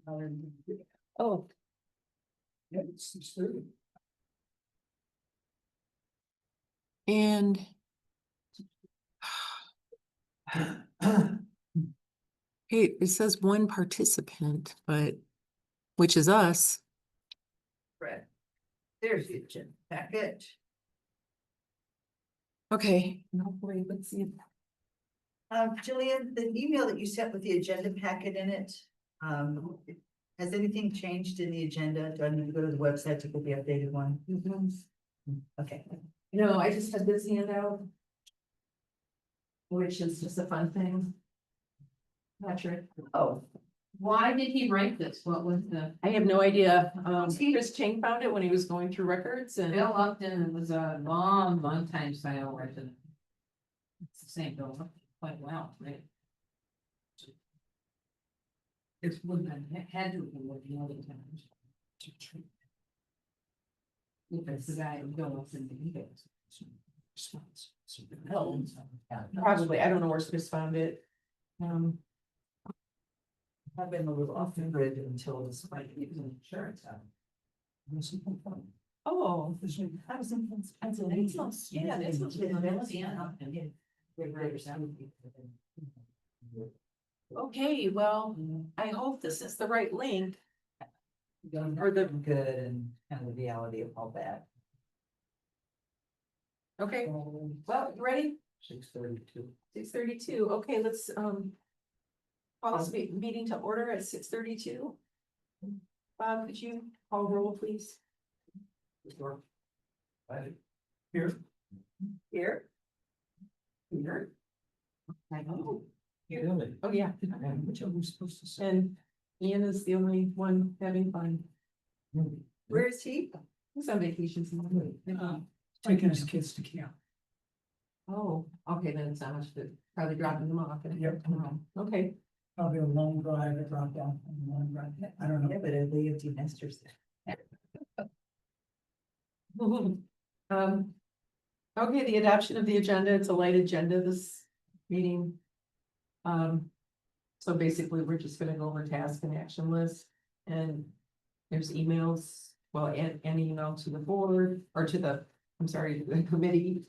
Oh, Yeah, it's 6:30. and hey, it says one participant, but which is us. Right. There's the agenda packet. Okay, and hopefully, let's see. Jillian, the email that you sent with the agenda packet in it, has anything changed in the agenda? Do I need to go to the website to get the updated one? Okay. No, I just had this handout. Which is just a fun thing. Patrick. Oh, Why did he write this? What was the? I have no idea. Chris Chang found it when he was going through records and. Bill Upton was a long time Scio resident. It's the same Bill Upton quite well, right? It's would have had to have been what the other times. Because the guy who Bill Upton didn't get. Probably, I don't know where Chris found it. I've been a little off the grid until this might be an insurance. Oh. I was in Pennsylvania. Yeah, that's not. Okay, well, I hope this is the right link. Or the good and kind of the reality of all that. Okay, well, you ready? 6:32. 6:32. Okay, let's call this meeting to order at 6:32. Bob, could you call roll, please? Here. Here. Here. I know. Really? Oh, yeah. Which are we supposed to say? And Ian is the only one having fun. Where is he? He's on vacation. Taking his kids to camp. Oh, okay, then it's not much good. Probably dropping them off. Yep. Okay. Probably a long drive, a drop down, and one drive. I don't Yeah, know. but they empty nesters. Okay, the adoption of the agenda, it's a light agenda this meeting. So basically, we're just gonna go over task and action list, and there's emails, well, and email to the board, or to the, I'm sorry, to the committee.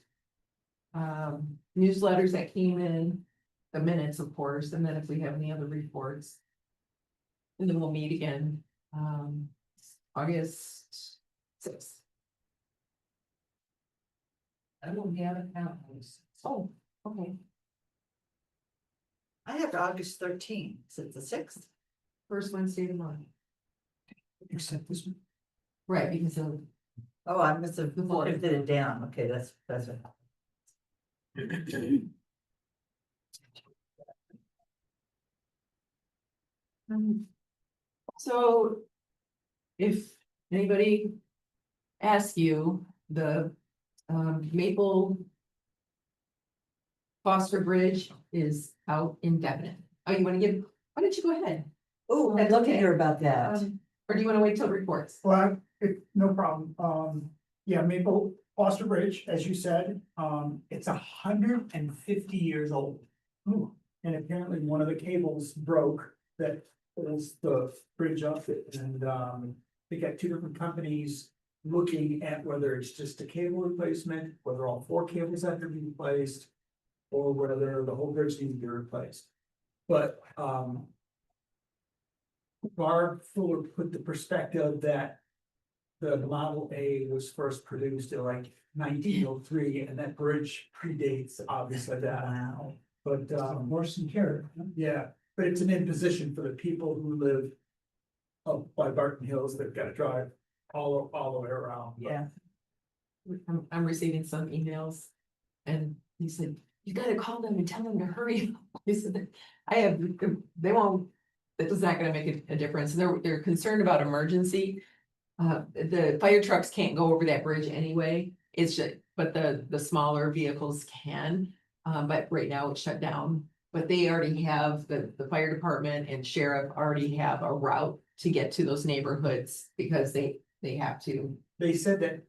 Newsletters that came in, the minutes, of course, and then if we have any other reports. And then we'll meet again, August 6th. I don't have it now. Oh, okay, I have August 13th, so it's the 6th. first Wednesday of the month. Except this one. Right, because of, Oh, I must have The fourth. put it down. Okay, that's what. So. If anybody asks you, the Maple. Foster Bridge is out indefinite. Oh, you wanna give, why don't you go ahead? Oh, I'd love to hear about that. Or do you wanna wait till reports? Well, no problem. Yeah, Maple Foster Bridge, as you said, it's 150 years old. And apparently one of the cables broke that pulls the bridge up and, they got two different companies looking at whether it's just a cable replacement, whether all four cables have to be replaced, or whether the whole bridge needs to be replaced. But, Barb Fuller put the perspective that the Model A was first produced in like 1903, and that bridge predates obviously that. Wow. But, horse and carrot. Yeah, but it's an imposition for the people who live up by Barton Hills. They've got to drive all the way around. Yeah. I'm receiving some emails. And he said, you gotta call them and tell them to hurry. He said, they won't, that is not gonna make a difference. They're concerned about emergency. The fire trucks can't go over that bridge anyway. It's just, but the smaller vehicles can. But right now it's shut down. But they already have, the fire department and sheriff already have a route to get to those neighborhoods because they have to. They said that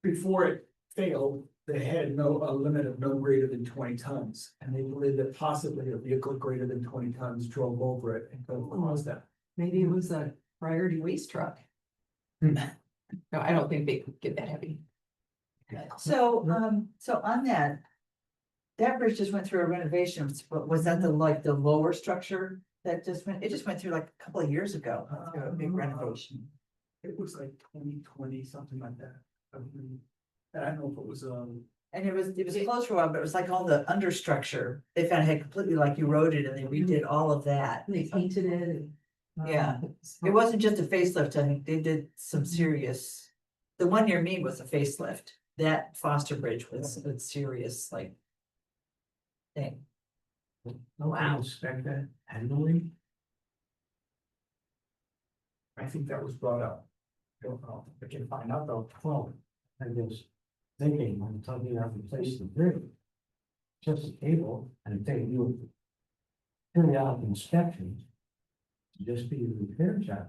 before it failed, they had a limit of no greater than 20 tons. And they believe that possibly a vehicle greater than 20 tons drove over it and drove across that. Maybe it was a priority waste truck. No, I don't think they could get that heavy. So, so on that. That bridge just went through a renovation, but was that the, like, the lower structure that just went, it just went through like a couple of years ago, through a big renovation. It was like 2020, something like that. I don't know if it was, And it was closed for a while, but it was like all the understructure, they found had completely like eroded and they redid all of that. They painted it and. Yeah. It wasn't just a facelift, I think they did some serious, the one near me was a facelift, that Foster Bridge was a serious, like. Thing. wow, inspect that annually. I think that was brought up. Don't know, I can find out though. Well, I was thinking, when talking about replacing the bridge. Just a cable, and they do periodic inspections. Just be a repair job.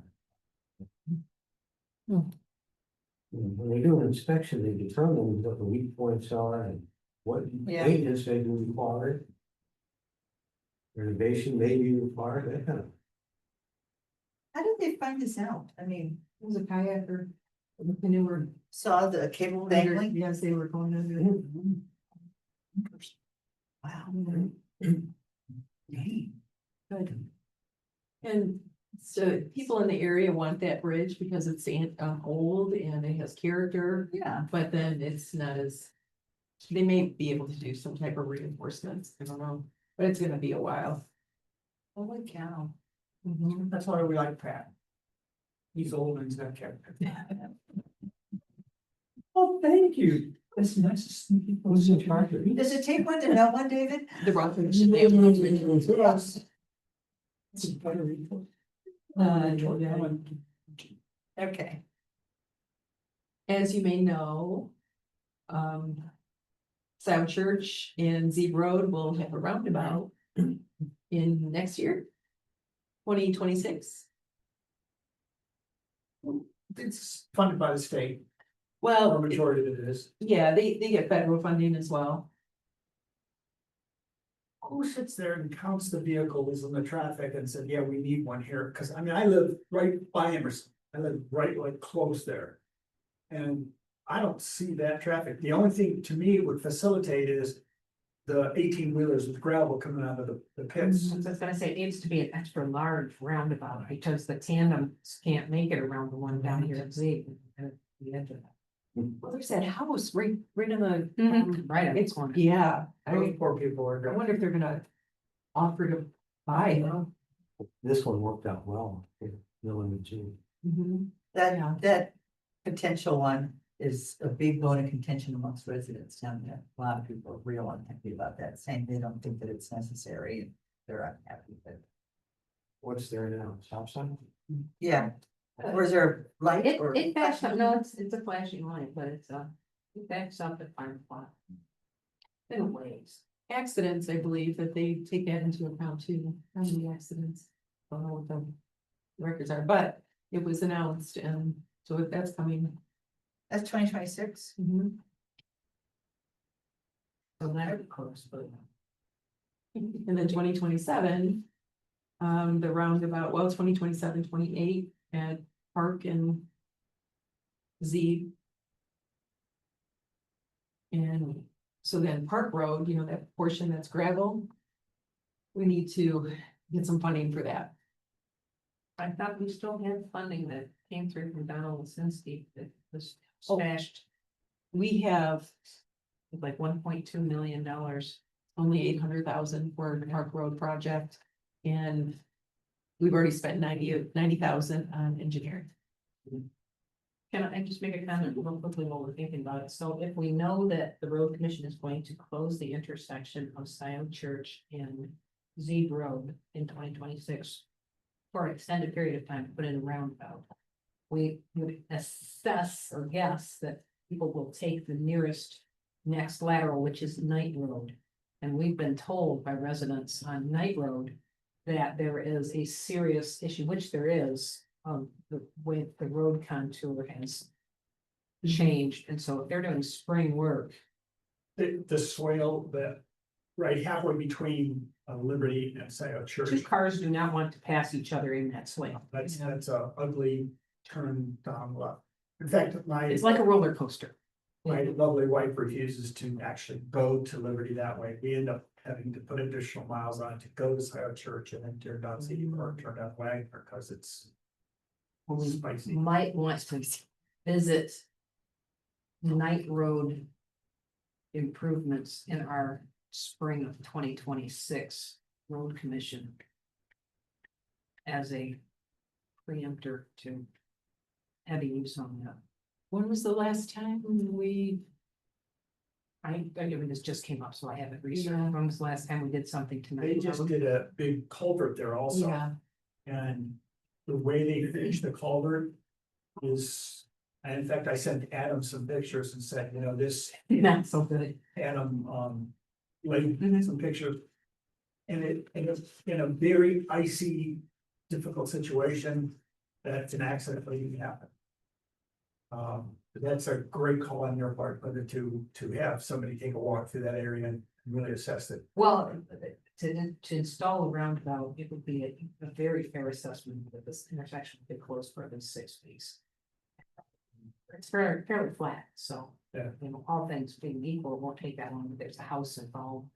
When they do an inspection, they determine what the weak points are and what Yeah. maintenance may be required. Renovation may be required, that kind of. How did they find this out? I mean, It was a kayaker. The canoe were. saw the cable dangling? Yes, they were going under. Wow. Good. And so people in the area want that bridge because it's old and it has character, Yeah, but then it's not as. They may be able to do some type of reinforcements, I don't know, but it's gonna be a while. holy cow. Mhm. That's why we like Pat. He's old and he's got character. Oh, thank you. That's nice to see people. Who's in charge of it? Does it take one to know one, David? The Rutgers. Yes. It's a better report. Yeah. Okay, As you may know, Scio Church and Zeb Road will have a roundabout in next year, 2026. It's funded by the state, or Well, majority of it is. yeah, they get federal funding as well. Who sits there and counts the vehicles and the traffic and said, yeah, we need one here, cause I mean, I live right by Emerson, I live right like close there. And I don't see that traffic, the only thing to me would facilitate is. The 18-wheelers with gravel coming out of the pits. I was gonna say, it needs to be an extra large roundabout, because the tandems can't make it around the one down here at Z. At the edge of that. Well, there's that house right in the. Right at the It's, corner. yeah, Those poor people I are. wonder if they're gonna offer to buy it. This one worked out well, Mill and G. Mhm. that, that potential one is a big bone of contention amongst residents down there. A lot of people are real unhappy about that, saying they don't think that it's necessary, and they're unhappy with it. What's there now, stop sign? Yeah, or is there a light or? It backs up, no, it's a flashing light, but it backs up at 5 o'clock. In a ways. Accidents, I believe that they take that into account too, how many accidents. Don't know what the records are, but it was announced and so that's coming. That's 2026. Mhm. So that of course, but. And then 2027. The roundabout, well, 2027, 28 at Park and. Z. And so then Park Road, that portion that's gravel. We need to get some funding for that. I thought we still had funding that came through from Donald Lisinski that was Oh. stashed We have like $1.2 million. only 800,000 for the Park Road project. And we've already spent 90,000 on engineering. Can I just make a comment real quickly while we're thinking about it? So if we know that the road commission is going to close the intersection of Scio Church and Zeb Road in 2026. For an extended period of time, put in a roundabout. We would assess or guess that people will take the nearest next lateral, which is Night Road. And we've been told by residents on Night Road that there is a serious issue, which there is, the way the road contour has changed. And so if they're doing spring work, The swale that right halfway between Liberty and Scio Two Church. cars do not want to pass each other in that swing. That's a ugly turn down left. In fact, It's like a roller coaster. my lovely wife refuses to actually go to Liberty that way. We end up having to put additional miles on to go to Scio Church and then turn down City Park, turn down Wagner, because it's We spicy. might want to visit Night Road improvements in our spring of 2026 road commission as a preemptor to heavy use on that. When was the last time we, I mean, this just came up, so I haven't researched. Yeah. When was the last time we did something They tonight? just did a big culvert there also. yeah, And the way they finished the culvert is, and in fact, I sent Adam some pictures and said, you know, this, Not so good. Adam, like, Mhm. some pictures. And in a very icy, difficult situation, that's an accident waiting to happen. That's a great call on your part, but to have somebody take a walk through that area and really assess it. Well, to install a roundabout, it would be a very fair assessment that this intersection would be closed for than 6 weeks. It's fairly flat, so. Yeah. You know, all things being equal, it won't take that long, but there's a house involved.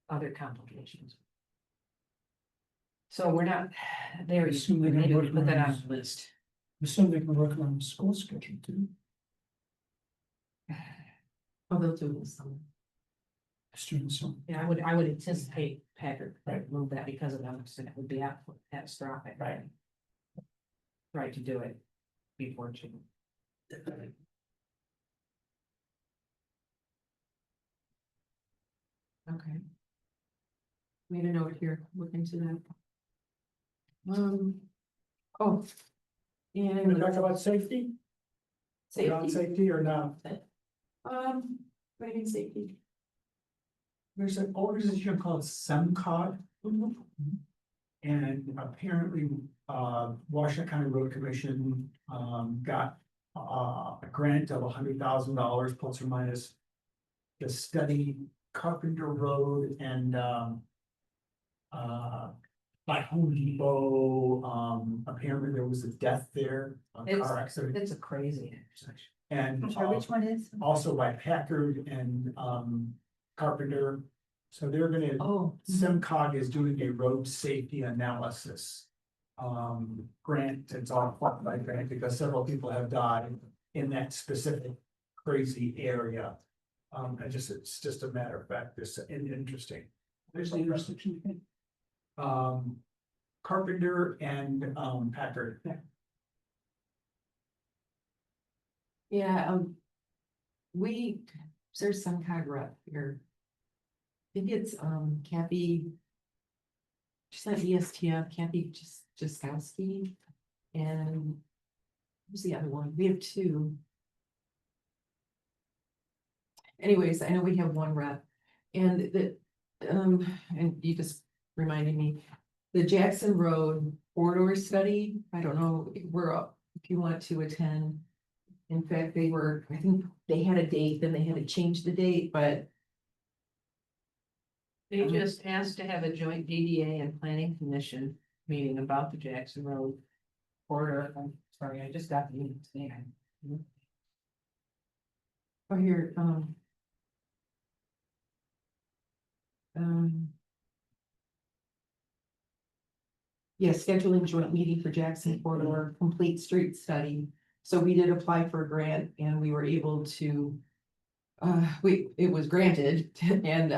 Other complications. So we're not there, yet. Assume they're gonna Maybe we work put that on on the list. So they can work on the school schedule too. oh, they'll do this summer. Students, so Yeah, I would anticipate Packard would move that because of that, so that would be catastrophic. Right. Right to do it before June. Okay. Made a note here, look into that. Oh. Can we And talk about safety? Ground safety, safety or not? what do you mean safety? There's an organization called SEMCOG. And apparently, Washington County Road Commission, got, a grant of $100,000 plus or minus. To study Carpenter Road and, by Home Depot, apparently there was a death there, a car accident. It's a crazy intersection. And I'm sorry, which one is? also by Packard and, Carpenter. So they're gonna, Oh. SEMCOG is doing a road safety analysis. Grant, it's all funded by grant because several people have died in that specific crazy area. It's just a matter of fact, it's interesting. there's the intersection thing. Carpenter and, Packard. Yeah, there's some kind of rep here. I think it's, Kathy. She's not ESTF, Kathy Jaskowski, and who's the other one? We have two. Anyways, I know we have one rep, and and you just reminded me, the Jackson Road corridor study, I don't know, we're up, if you want to attend. In fact, I think they had a date, then they had to change the date, but They just asked to have a joint DDA and planning commission meeting about the Jackson Road corridor. I'm sorry, I just got the meeting today. oh, here, yeah, scheduling joint meeting for Jackson corridor, complete street study. So we did apply for a grant and we were able to, it was granted and,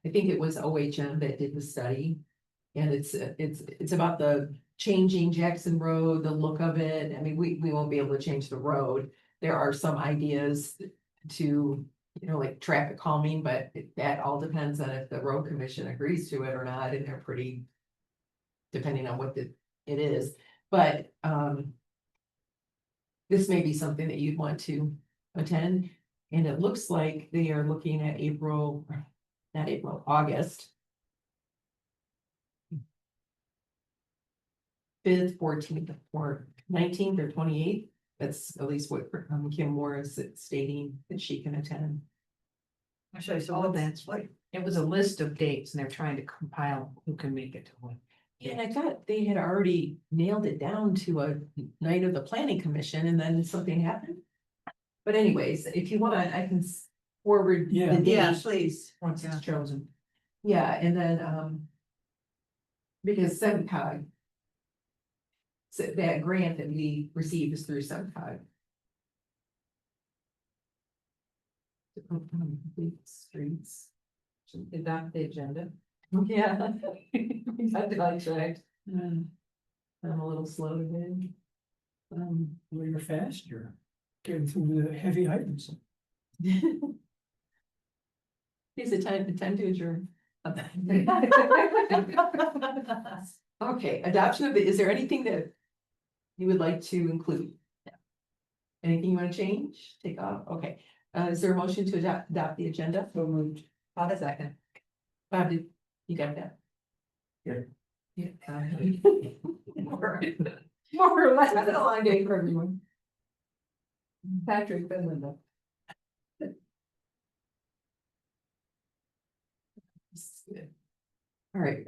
I think it was OHM that did the study. And it's about the changing Jackson Road, the look of it. I mean, we won't be able to change the road. There are some ideas to, like traffic calming, but that all depends on if the road commission agrees to it or not, and they're pretty. Depending on what it is, but, this may be something that you'd want to attend. And it looks like they are looking at August. 5th, 14th, or 19th or 28th. That's at least what Kim Moore is stating that she can attend. Actually, so Oh, what, that's what, It was a list of dates and they're trying to compile who can make it to one. Yeah, and I thought they had already nailed it down to a night of the planning commission and then something happened. But anyways, if you want, I can forward Yeah. the yeah, date. please. Once it's chosen. Yeah, and then, because SEMCOG. So that grant that we received is through SEMCOG. To complete streets. Adopt the agenda. Yeah. I tried. I'm a little slow today. Well, you're fast, you're getting through the heavy items. Is it time to adjourn? Okay, adoption of is there anything that you would like to include? Anything you want to change, take off? Okay, is there a motion to adopt the agenda? So moved. Bob, a second. Bob, you got that? Yeah. Yeah. More or less, it's been a long day for everyone. Patrick, then Linda. This is good. All right,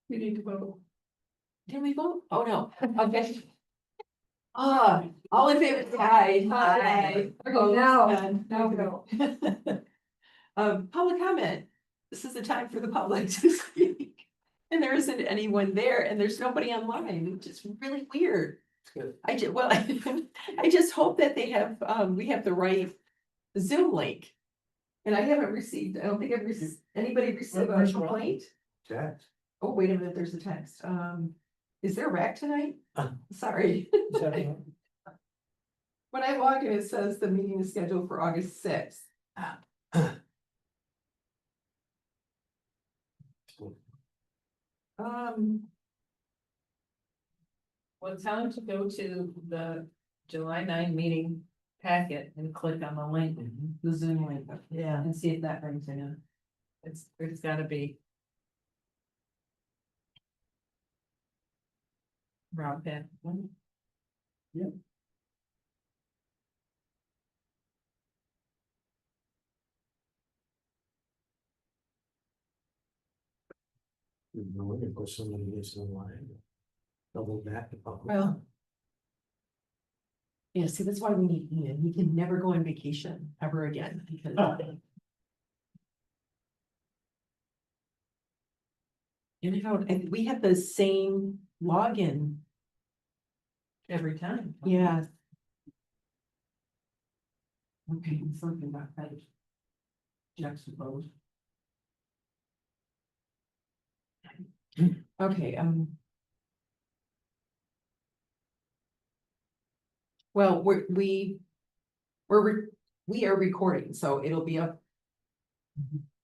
we need to vote. Did we vote? Oh, no, okay. All in favor, say aye. Aye. Okay, no, no. Public comment. This is the time for the public to speak. And there isn't anyone there and there's nobody online, which is really weird. Good. Well, I just hope that they have, we have the right Zoom link. And I haven't received, I don't think I've received, anybody received a Where's Rob? complaint? Jack. Oh, wait a minute, there's a text. Is there a rack tonight? Uh. Sorry. Is that right? When I log in, it says the meeting is scheduled for August sixth. Well, tell them to go to the July 9 meeting packet and click on the link, the Zoom link, Yeah, and see if that brings it in. It's gotta be. Rob Pat. You know, if there's somebody gets in line. Double back the public. Well. Yeah, see, that's why we need Ian. He can never go on vacation ever again because. You know, and we have the same login. Every time. Yeah. Okay, something about that. Juxtaposed. Okay, well, we are recording, so it'll be up.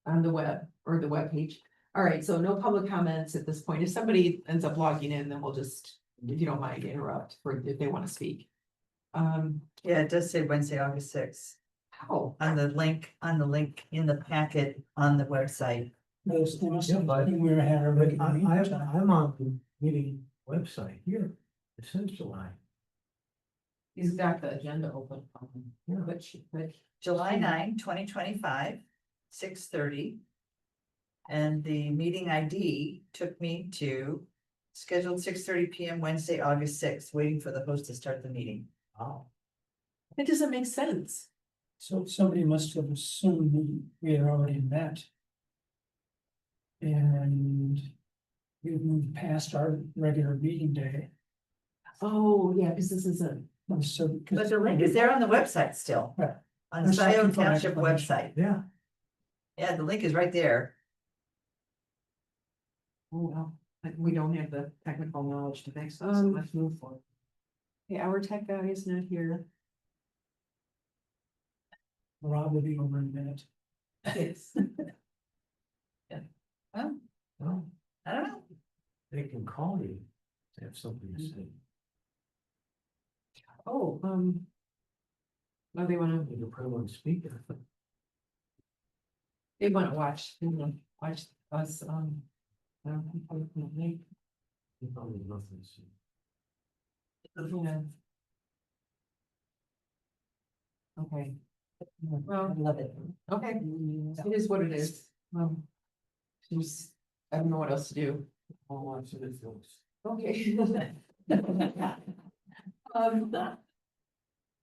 On the web or the web page. All right, so no public comments at this point. If somebody ends up logging in, then we'll just, if you don't mind, interrupt for if they want to speak. yeah, it does say Wednesday, August sixth, How? on the link in the packet on the website. Those things, Yeah, but- we were having a regular I'm meeting time. on the meeting website here. It says July. He's got the agenda open. Yeah. But July 9, 2025, 6:30. And the meeting ID took me to scheduled 6:30 PM Wednesday, August 6th, waiting for the host to start the meeting. Oh. it doesn't make sense. So somebody must have assumed we had already met. And we moved past our regular meeting day. Oh, yeah, because this isn't. So. But the link is there on the website still. Yeah. On the There's Scio something for Township explanation. website. Yeah. Yeah, the link is right there. Oh, well, we don't have the technical knowledge to fix this, so Um, let's move forward. Yeah, our tech guy is not here. Rob will be over in a minute. Yes. Well, Well, I don't know. they can call you. They have something to say. Oh, oh, they wanna You can put them on speaker. watch, watch us, unfortunately, You probably have nothing to say. yeah. Okay, Well, I love it. Okay, it is what it is. Just, I don't know what else to do. All I said is those. Okay.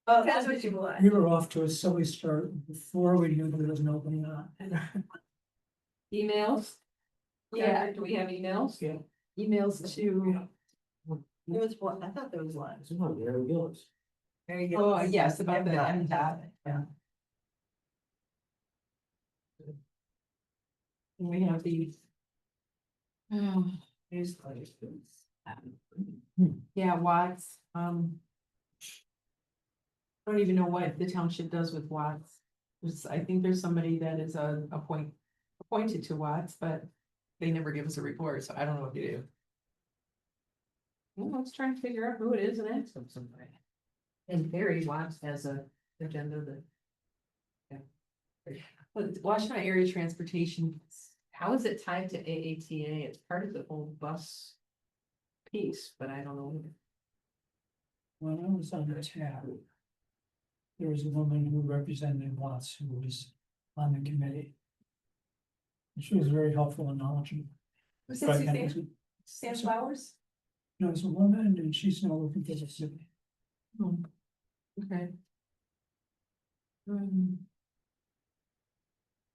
That's what you want. We were off to a silly start before we knew there was an opening on. Emails? Yeah, Do we have emails? Yeah. emails to, There was one, I thought there was one. It's not Mary Gillis. There you go. oh, yes, about the MDOT. MDOT. Yeah. And we have these. Newsletters. Yeah, Watts, don't even know what the township does with Watts. I think there's somebody that is appointed to Watts, but they never give us a report, so I don't know what to do. Well, let's try and figure out who it is and ask them somebody. And Barry Watts has a agenda that, But Washington Area Transportation, how is it tied to AATA? It's part of the whole bus piece, but I don't know. When I was on the tab, there was a woman who represented Watts who was on the committee. And she was very helpful and knowledgeable. was it But that was- Suzanne Flowers? No, it's a woman and she's now working for the city. Okay.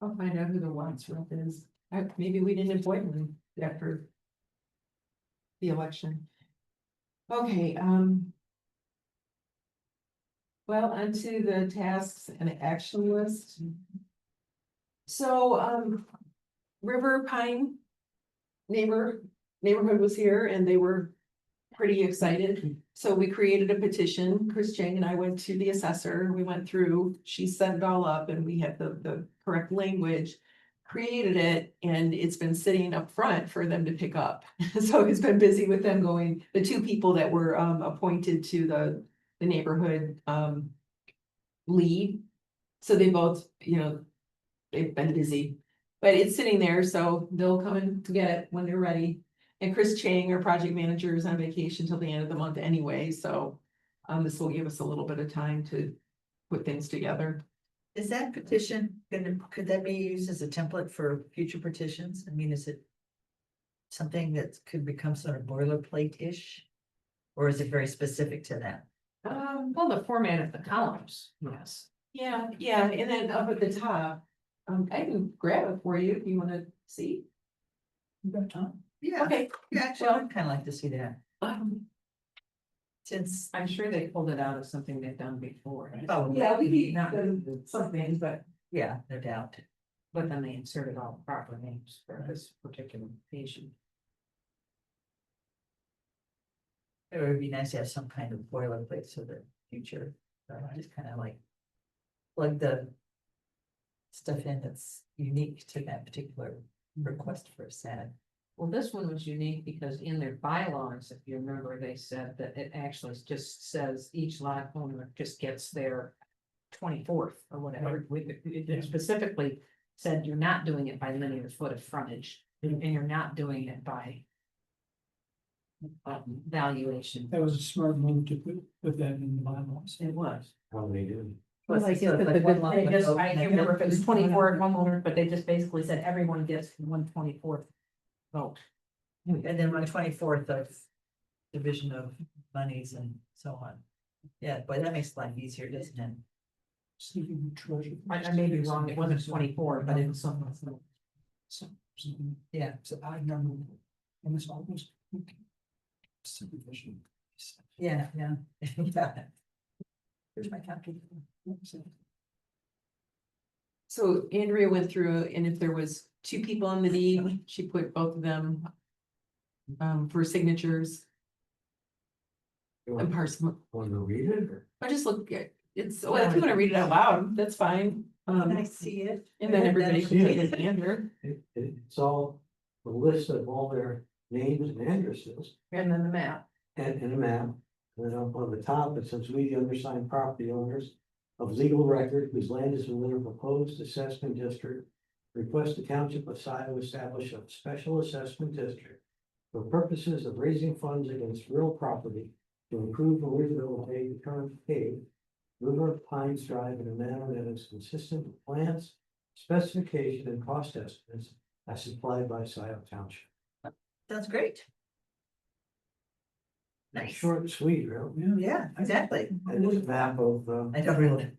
I'll find out who the Watts rep is. Maybe we didn't appoint one after the election. Okay, well, onto the tasks and action list. So, River Pine neighborhood was here and they were pretty excited. So we created a petition. Chris Chang and I went to the assessor. We went through, she set it all up and we had the correct language. Created it and it's been sitting up front for them to pick up. So it's been busy with them going, the two people that were appointed to the neighborhood lead. So they both, they've been busy. But it's sitting there, so they'll come in to get it when they're ready. And Chris Chang, our project manager, is on vacation till the end of the month anyway, so this will give us a little bit of time to put things together. Is that petition could that be used as a template for future petitions? I mean, is it something that could become sort of boilerplate-ish? Or is it very specific to that? Well, the format of the columns, yes. Yeah, and then up at the top, I can grab it for you if you wanna see. You got time? Yeah, Okay, yeah, actually, I'd kind of like to see that, um, since. I'm sure they pulled it out of something they've done before. Oh, yeah, we need Not- some things, but yeah, no doubt. But then they inserted all the proper names for this particular patient. It would be nice to have some kind of boilerplate so that future, just kind of like plug the stuff in that's unique to that particular request for a SAD. Well, this one was unique because in their bylaws, if you remember, they said that it actually just says each lot owner just gets their 24th or whatever. It specifically said you're not doing it by linear foot of frontage and you're not doing it by valuation. That was a smart move to put that in the bylaws. It was. How they do. Well, Like, so it's like one lot they with just, both I and can't then- remember if it was 24 homeowners, but they just basically said everyone gets 1/24 vote. And then 1/24 of division of monies and so on. Yeah, but that makes life easier, doesn't it? Sleeping with treasure. I may be wrong, it wasn't 24, but it was something. Yeah. So I remember when this all was. Subdivision. Yeah, yeah, yeah. Here's my copy. so Andrea went through and if there was two people on the deed, she put both of them for signatures You and want parcel. want to read it or? I just look at, it's, well, if you wanna read it out loud, that's fine. Can I see it? And then everybody can Yeah. take a gander. It's all the list of all their names and addresses And then the map. and a map. And then up on the top, it says we, the undersigned property owners of legal record whose land is within a proposed assessment district. Request the township of Scio establish a special assessment district for purposes of raising funds against real property to improve and rehabilitate the current cave River Pines Drive in a manner that is consistent with plans, specification and cost estimates as supplied by Scio Township. Sounds great. Nice. Short and sweet, really. Yeah, exactly. And this map of, I don't really.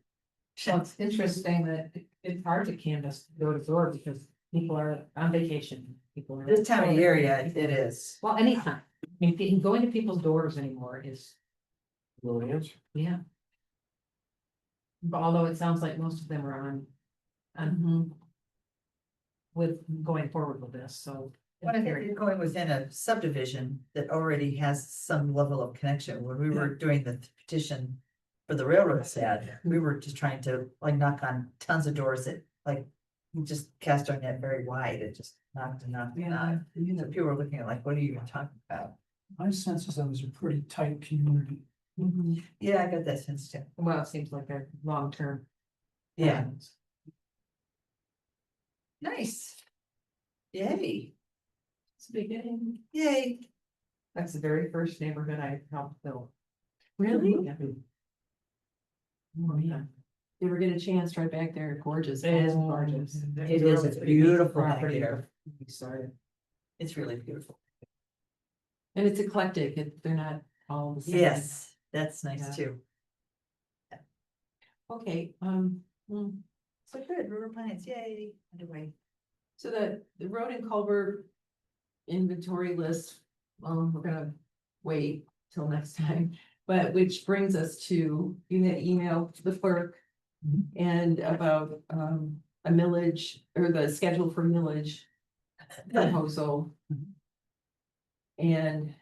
Well, it's interesting that it's hard to canvass door to door because people are on vacation, people are. This time of year, yeah, it is. Well, anytime, I mean, going to people's doors anymore is, no answer. yeah. But although it sounds like most of them are on with going forward with this, so. When I think you're going within a subdivision that already has some level of connection, when we were doing the petition for the railroad ad, we were just trying to like knock on tons of doors that like, we just cast our net very wide, it just knocked and knocked and knocked. So people were looking at like, what are you even talking about? My sense is that was a pretty tight community. Yeah, I got that sense too. Well, it seems like a long-term. Yeah, nice. Yay, It's a beginning. yay. That's the very first neighborhood I helped build. Really? Yeah. Oh, yeah. You ever get a chance right back there, gorgeous. It is gorgeous. It is, it's beautiful back Property. there. We started. It's really beautiful. And it's eclectic, they're not all the same. Yes, that's nice Yeah. too. Okay, So good, River Pines, yay, underway. so the road and culvert inventory list, we're gonna wait till next time. But which brings us to, you had emailed the clerk and about a millage or the schedule for millage proposal. And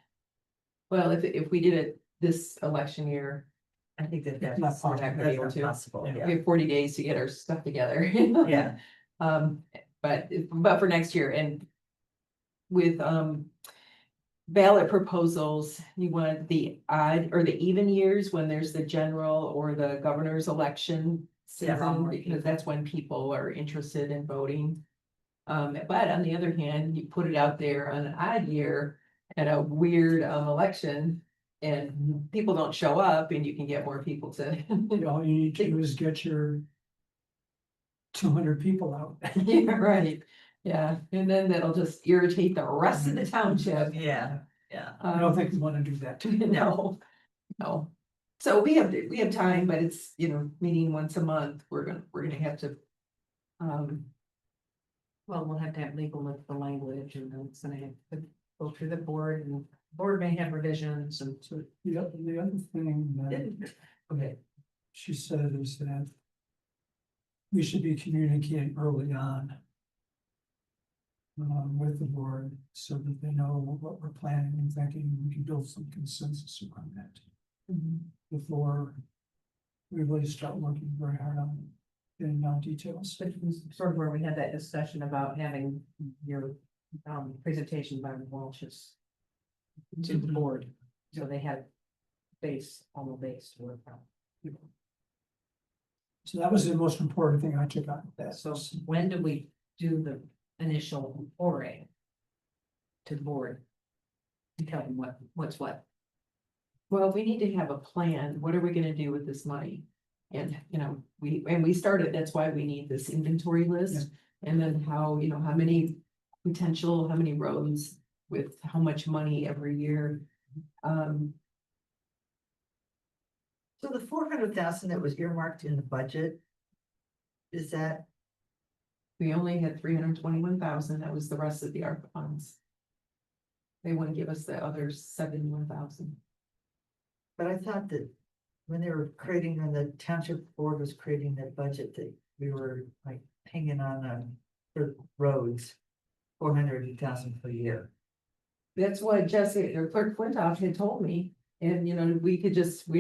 well, if we did it this election year, I think that Not that's possible. we're not gonna be able that's to. not possible, We yeah. have 40 days to get our stuff together. Yeah. But for next year and with ballot proposals, you want the odd or the even years when there's the general or the governor's election Yeah. season, because that's when people are interested in voting. But on the other hand, you put it out there on an odd year at a weird election and people don't show up and you can get more people to. All you need to do is get your 200 people out. Yeah, right, yeah, and then that'll just irritate the rest of the township. Yeah, yeah. I don't think we want to do that. No, no. So we have time, but it's, meeting once a month, we're gonna have to. Well, we'll have to have legal look at the language and then it's gonna have to go through the board and board may have revisions and. So the other thing that Okay, she said is that we should be communicating early on with the board so that they know what we're planning and thinking, and we can build some consensus around that before we really start working very hard on getting down details. But it was sort of where we had that discussion about having your presentation by the Walsh's to the board, so they had all the base to work on. So that was the most important thing I took out of that. So when do we do the initial foray to the board? And tell them what's what. Well, we need to have a plan, what are we gonna do with this money? And, we started, that's why we need this inventory list. And then how many how many roads with how much money every year. so the 400,000 that was earmarked in the budget. Is that, We only had 321,000, that was the rest of the ARPA funds. They wouldn't give us the other 71,000. but I thought that when they were creating, when the township board was creating that budget, that we were like hanging on for roads. 400,000 per year. That's what Jesse, or Clerk Flintoff had told me, and we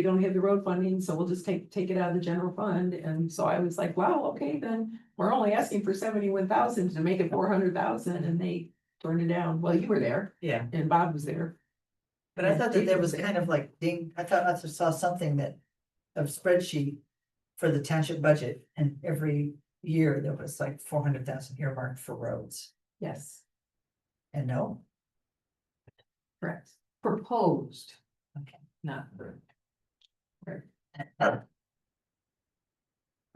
don't have the road funding, so we'll just take it out of the general fund, and so I was like, wow, okay, then. We're only asking for 71,000 to make it 400,000, and they turned it down, well, you were there, Yeah. and Bob was there. But I thought that there was Yeah. kind of like ding, I thought I saw something that, a spreadsheet for the township budget, and every year there was like 400,000 earmarked for roads. Yes, And no, correct. Proposed. Okay. Not approved. Right.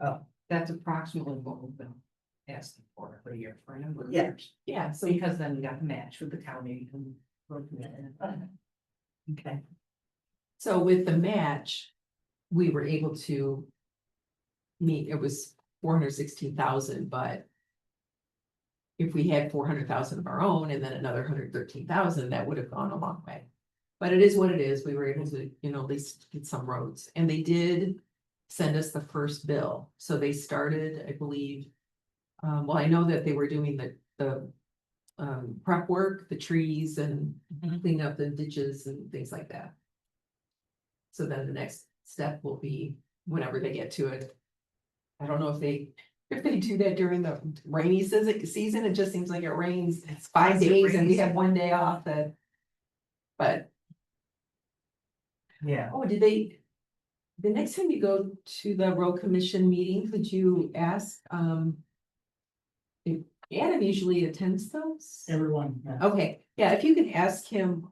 That's approximately what we've been asking for a year for a number of Yeah. years. Yeah, so Because then we got the match with the county and. road commission. Okay. So with the match, we were able to meet, it was 416,000, but if we had 400,000 of our own and then another 113,000, that would have gone a long way. But it is what it is. We were able to, at least get some roads, and they did send us the first bill. So they started, I believe. Well, I know that they were doing the prep work, the trees and Mhm. cleaning up the ditches and things like that. So then the next step will be whenever they get to it. I don't know if they do that during the rainy season, it just seems like it rains 5 days and we have 1 day off but, Yeah. oh, the next time you go to the road commission meeting, could you ask, if Adam usually attends those? Everyone, yeah. Okay, yeah, if you could ask him,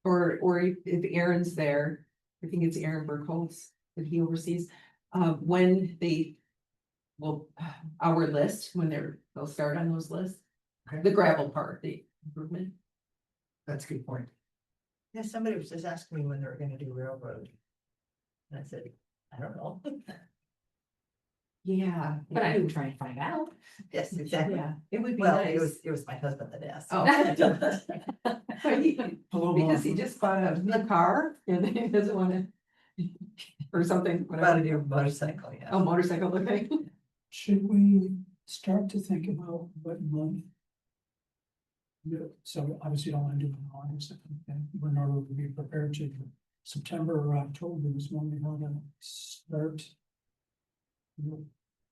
or if Aaron's there, I think it's Aaron Burkholz that he oversees, when they will, our list, when they'll start on those lists. Okay. The gravel part, the improvement. That's a good point. Yeah, somebody was just asking me when they were gonna do railroad. And I said, I don't know. Yeah. But I would try and find out. Yes, exactly. Yeah, it would be Well, nice. it was my husband that asked. Oh. But A little more. because he just bought a new car and he doesn't wanna. Or something, About whatever. a new motorcycle, yeah. Oh, motorcycle, okay. Should we start to think about what month? Yeah, so obviously you don't want to do it in August, and we're not going to be prepared to. September or October is when we want to start.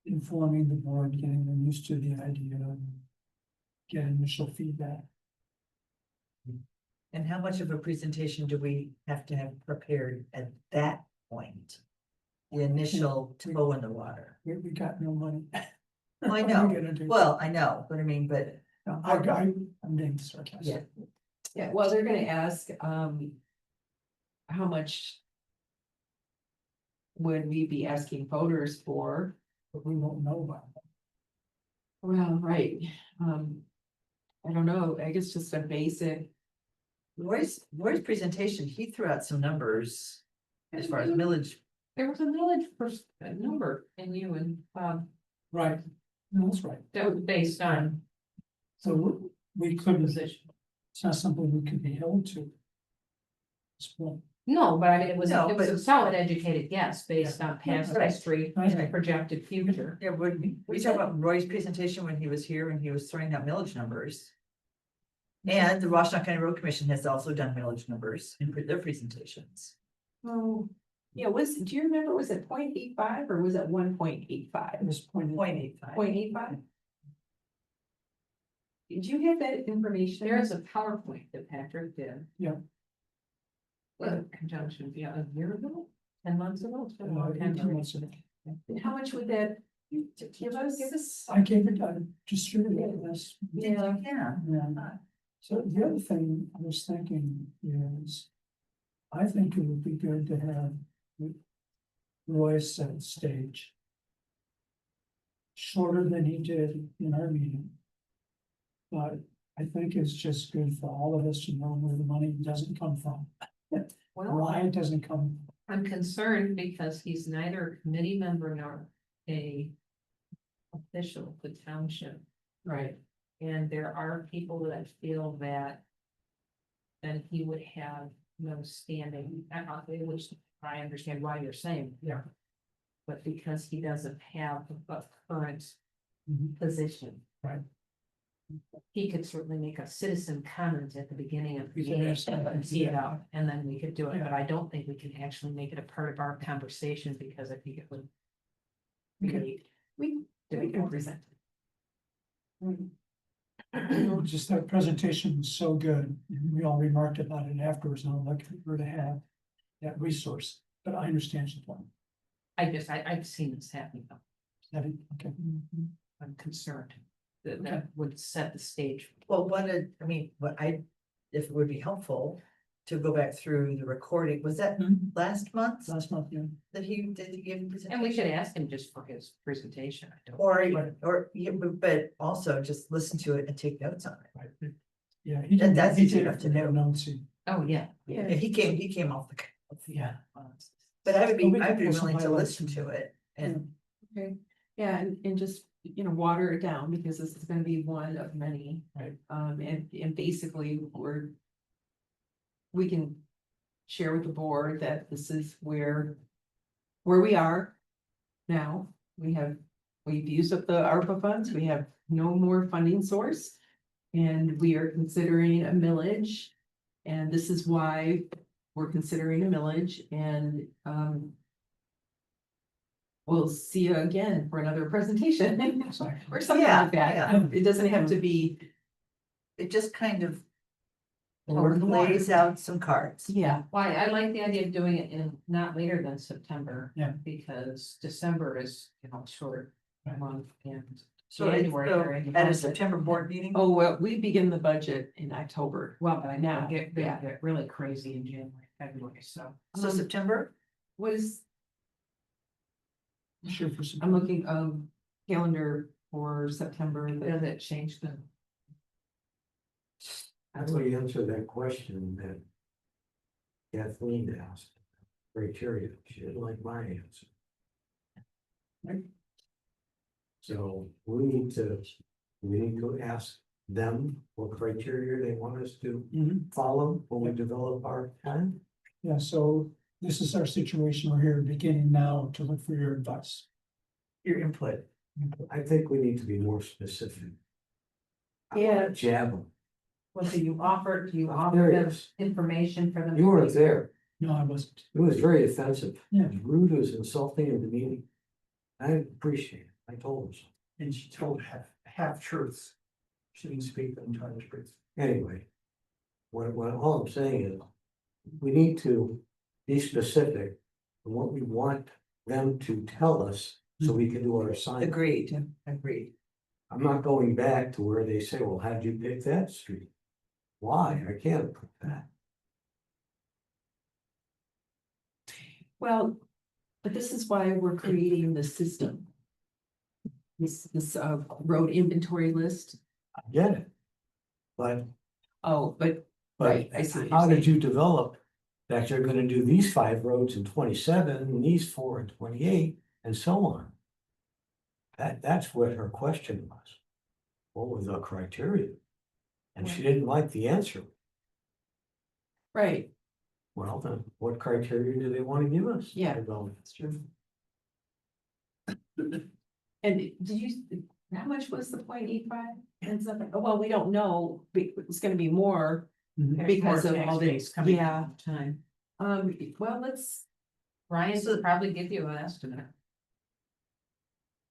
Informing the board, getting them used to the idea and get initial feedback. And how much of a presentation do we have to have prepared at that point? The initial toe in the water. We got no money. Oh, I What are know. we gonna do? Well, I know, but I mean, but I'm being yeah, sarcastic. Yeah, well, they're gonna ask, how much. Would we be asking voters for? But we won't know about it. Well, right, I don't know, I guess just a basic, Roy's presentation, he threw out some numbers as far as millage. There was a village first number in you and, Right, no, that's right. that was based on So we couldn't, position. it's not something we could be held to. This point. No, but I mean, it was No, a but- solid educated guess based on past Right. history Right. and projected future. Yeah, we talked about Roy's presentation when he was here and he was throwing out millage numbers. And the Washington County Road Commission has also done millage numbers in their presentations. oh, yeah, do you remember, was it 0.85 or was it 1.85? At this point. 0.85. 0.85? Did you have that information? There is a PowerPoint that Patrick did. Yeah. In conjunction, yeah, a year ago, 10 months ago. It's been about 10 18 months. months ago. And how much would that give us? I gave it, I distributed it last. Yeah. Yeah. Yeah. So the other thing I was thinking is, I think it would be good to have Roy set stage. Shorter than he did in our meeting. But I think it's just good for all of us to know where the money doesn't come from, Well, why it doesn't come. I'm concerned because he's neither a committee member nor a official of the township. Right, And there are people that feel that then he would have no standing, which I understand why you're saying. Yeah. But because he doesn't have a current Mhm. position. Right. He could certainly make a citizen comment at the beginning of the We could meeting ask them, and see it yeah. out, and then we could do it, Yeah. but I don't think we can actually make it a part of our conversation, because I think it would. Okay. we can present. Just that presentation was so good, and we all remarked about it afterwards, and I'd like her to have that resource, but I understand your point. I've seen this happen, though. Okay. I'm concerned that Okay. that would set the stage. Well, if it would be helpful, to go back through the recording. Was that last month Last month, yeah. that he did give a And we presentation? should ask him just for his presentation. I don't. Or, yeah, but also just listen to it and take notes on it. Yeah. he And did- that's he easy did enough to no do. notes. Oh, yeah. Yeah, he came off the. Yeah. But I would be, We can I'd be pull some willing to highlights listen from- to it and, Okay, yeah, and just, water it down, because this is gonna be one of many. Right. And basically, we can share with the board that this is where we are now. We've used up the ARPA funds, we have no more funding source. And we are considering a millage, and this is why we're considering a millage, and, we'll see you again for another presentation, or something Yeah, like that. yeah. It doesn't have to be, it just kind of Over the water. lays out some cards. yeah, Why, I like the idea of doing it in not later than September. Yeah. Because December is, short Right. month and. So it's January, so we're in the at a budget. September board meeting. oh, well, we begin the budget in October. Well, but I know Now, they yeah. get really crazy in January, February, so. So September, What is, Sure for some. I'm looking, calendar for September, Does it change the? How do we answer that question that Kathleen asked? Criteria, she didn't like my answer. Right. So we need to ask them what criteria they want us to Mhm. follow when we develop our plan. Yeah, so this is our situation. We're here beginning now to look for your advice. your input. I think we need to be more specific. I Yeah. wanna jab them. Well, do you offer them Serious. information for them? You weren't there. No, I wasn't. It was very offensive. Yeah. It was rude, it was insulting in the meeting. I appreciate it. I told them so. And she told half truths. She didn't speak the entire truth. Anyway. All I'm saying is, we need to be specific on what we want them to tell us, so we can do our assignment. Agreed. I'm not going back to where they say, well, how'd you pick that street? Why? I can't pick that. well, but this is why we're creating the system. This road inventory list. I get it. But, Oh, but but Right, I see what you're how did saying. you develop that you're gonna do these 5 roads in 27 and these 4 in 28 and so on? That's what her question was. What were the criteria? And she didn't like the answer. right, Well, then what criteria do they want to give us? Yeah. Well, that's true. And did you, how much was the 0.85 and something? Oh, well, we don't know, it's gonna be more. Mhm. Because of More all tax the- base coming yeah. all the time. Well, let's, Ryan So- will probably give you an estimate.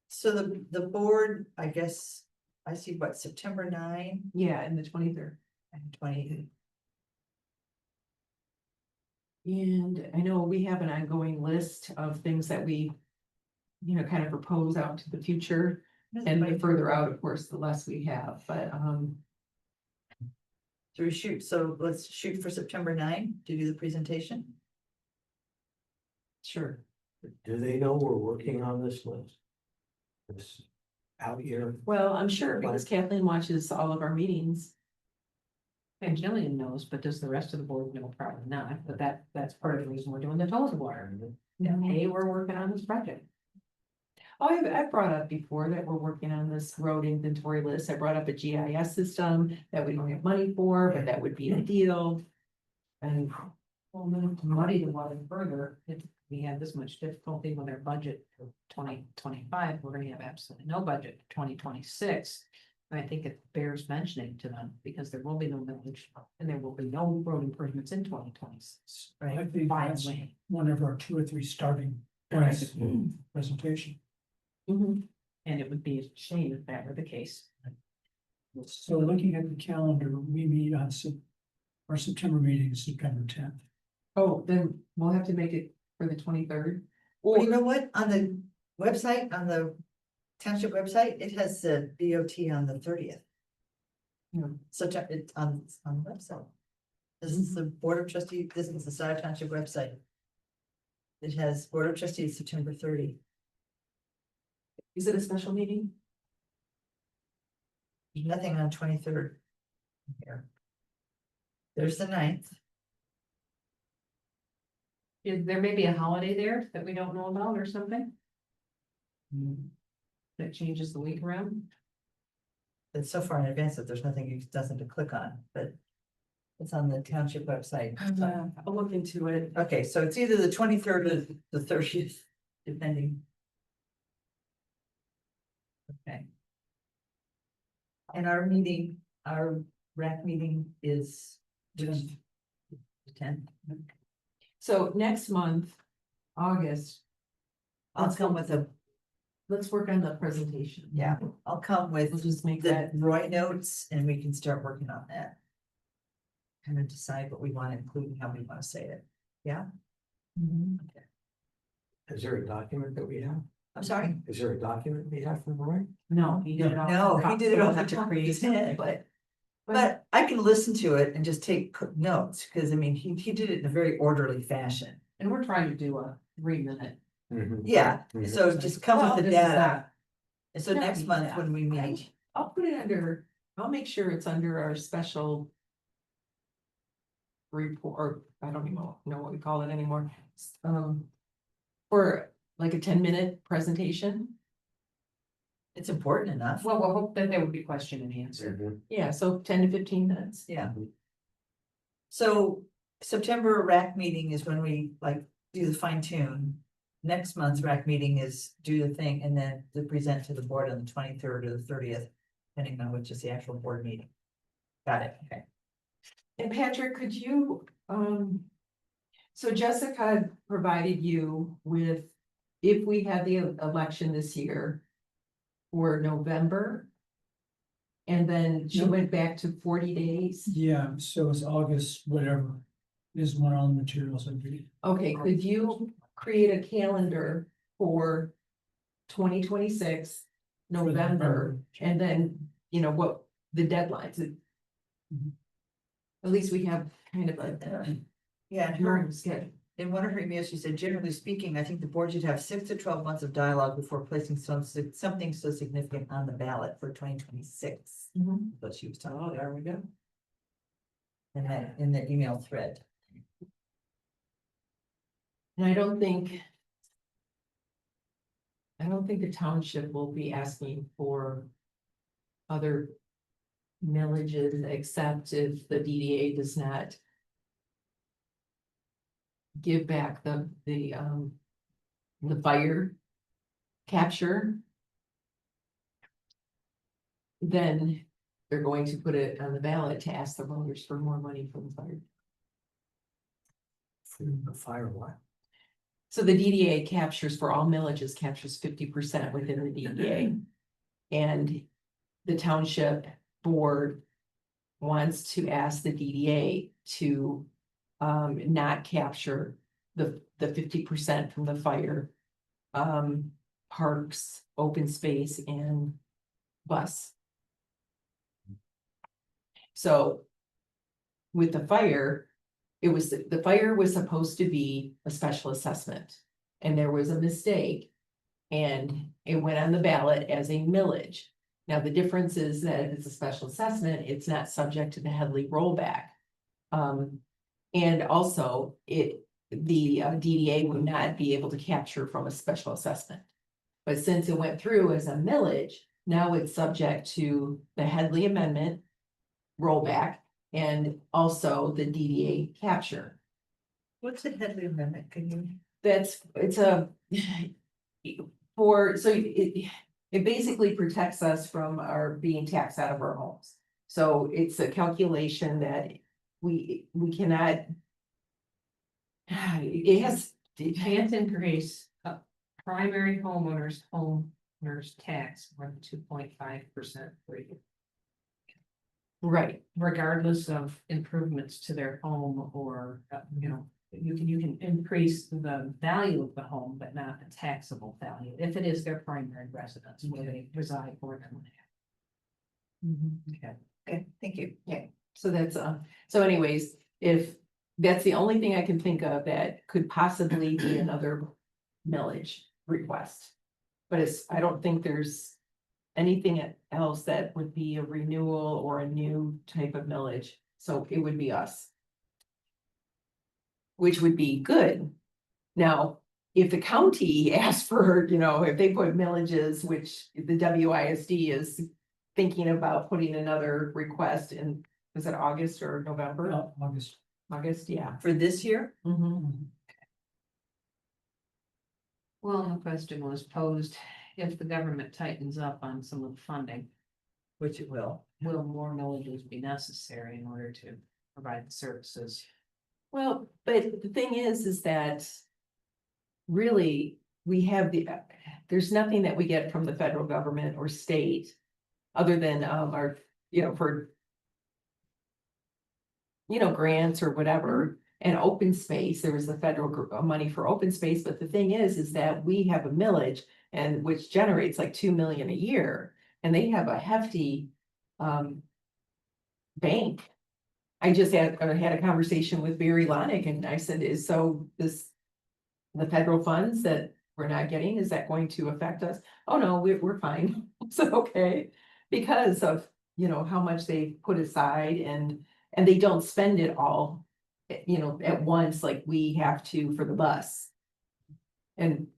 So the board, I guess, I see what, September 9 yeah, in the 23rd. and 20. And I know we have an ongoing list of things that we, kind of propose out to the future. And the further out, of course, the less we have, but, So let's shoot for September 9 to do the presentation. sure. do they know we're working on this list? This out here, Well, I'm sure because Kathleen watches all of our meetings. And Jillian knows, but does the rest of the board know? Probably not, but that's part of the reason we're doing the total water. Hey, we're working on this project. Oh, I've brought up before that we're working on this road inventory list. I brought up a GIS system that we don't have money for, but that would be ideal. And Well, then to muddy the water further, if we have this much difficulty with our budget for 2025, we're gonna have absolutely no budget for 2026. And I think it bears mentioning to them, because there will be no millage, and there will be no road improvements in 2026. I Right. think By that's the way. one of our 2 or 3 starting Right. points presentation. mhm, And it would be a shame if that were the case. So looking at the calendar, we meet on our September meeting is September 10th. oh, then we'll have to make it for the 23rd. Well, you Or, know what, on the website, on the township website, it has the BOT on the 30th. Yeah. So it's on the website. This is the Board of Trustees, this is the Scio Township website. It has Board of Trustees September 30. Is it a special meeting? There's nothing on 23rd. Here. There's the 9th. There may be a holiday there that we don't know about or something that changes the week around. It's so far in advance that there's nothing, doesn't to click on, but it's on the township website. I'll look into it. Okay, so it's either the 23rd or the 30th, depending. Okay. And our meeting, our RAC meeting is June 10th. So next month, August, I'll come with a, let's work on the presentation. yeah, I'll come We'll with just make the that, Roy notes and we can start working on that. Kind of decide what we want to include and how we want to say it. Yeah, Is there a document that we have? I'm sorry. Is there a document we have from Roy? no, he did it all. No, he did it all off the top of his head, But I can listen to it and just take notes, because I mean, he did it in a very orderly fashion. And we're trying to do a 3-minute. Yeah, Mhm. so just come Well, with the this is data. that. And so No, next yeah. month when we meet, I'll put it under, I'll make sure it's under our special report, or I don't even know what we call it anymore. For like a 10-minute presentation. it's important enough. Well, we'll hope that there would be question and answer. Mhm. Yeah, so 10 to 15 minutes. Yeah. So September RAC meeting is when we like do the fine tune. Next month's RAC meeting is do the thing and then to present to the board on the 23rd or the 30th, depending on which is the actual board meeting. Got it, okay. And Patrick, could you, so Jessica provided you with, if we had the election this year for November. And then she Yep. went back to 40 days. Yeah, so it's August, whatever, is when all the materials are due. Okay, could you create a calendar for 2026, November, and then, you know, what the deadlines? At least we have kind of a Yeah, and her, normal schedule. in one of her emails, she said, generally speaking, I think the board should have 6 to 12 months of dialogue before placing something so significant on the ballot for 2026. But she was talking Oh, about there we go. in the email thread. And I don't think the township will be asking for other millages, except if the DDA does not give back the fire capture. Then they're going to put it on the ballot to ask the voters for more money from the fire. The fire what? So the DDA captures for all millages, captures 50% within the DDA. And the township board wants to ask the DDA to not capture the 50% from the fire, parks, open space, and bus. So with the fire, the fire was supposed to be a special assessment, and there was a mistake. And it went on the ballot as a millage. Now, the difference is that if it's a special assessment, it's not subject to the Headley rollback. And also the DDA would not be able to capture from a special assessment. But since it went through as a millage, now it's subject to the Headley amendment rollback and also the DDA capture. What's the Headley Amendment? Can you? It's a it basically protects us from our being taxed out of our homes. So it's a calculation that we cannot. It can't increase a primary homeowner's tax more than 2.5% per year, Right, regardless of improvements to their home or, you can increase the value of the home, but not the taxable value, if it is their primary residence where they reside more than one half. Okay, thank you. so that's so anyways, if, that's the only thing I can think of that could possibly be another millage request. But I don't think there's anything else that would be a renewal or a new type of millage, so it would be us. Which would be good. Now, if the county asks for, if they put millages, which the WISD is thinking about putting another request in, was it August or November? August. August, yeah. For this year? Mhm. Well, the question was posed, if the government tightens up on some of the funding, Which it will. will more millages be necessary in order to provide the services? Well, but the thing is that really, we have there's nothing that we get from the federal government or state other than our, for grants or whatever, and open space, there was the federal money for open space, but the thing is that we have a millage and which generates like 2 million a year, and they have a hefty bank. I just had a conversation with Barry Lonick and I said, the federal funds that we're not getting, is that going to affect us? Oh, no, we're fine. So, okay, because of, how much they put aside and they don't spend it all, at once, like we have to for the bus. And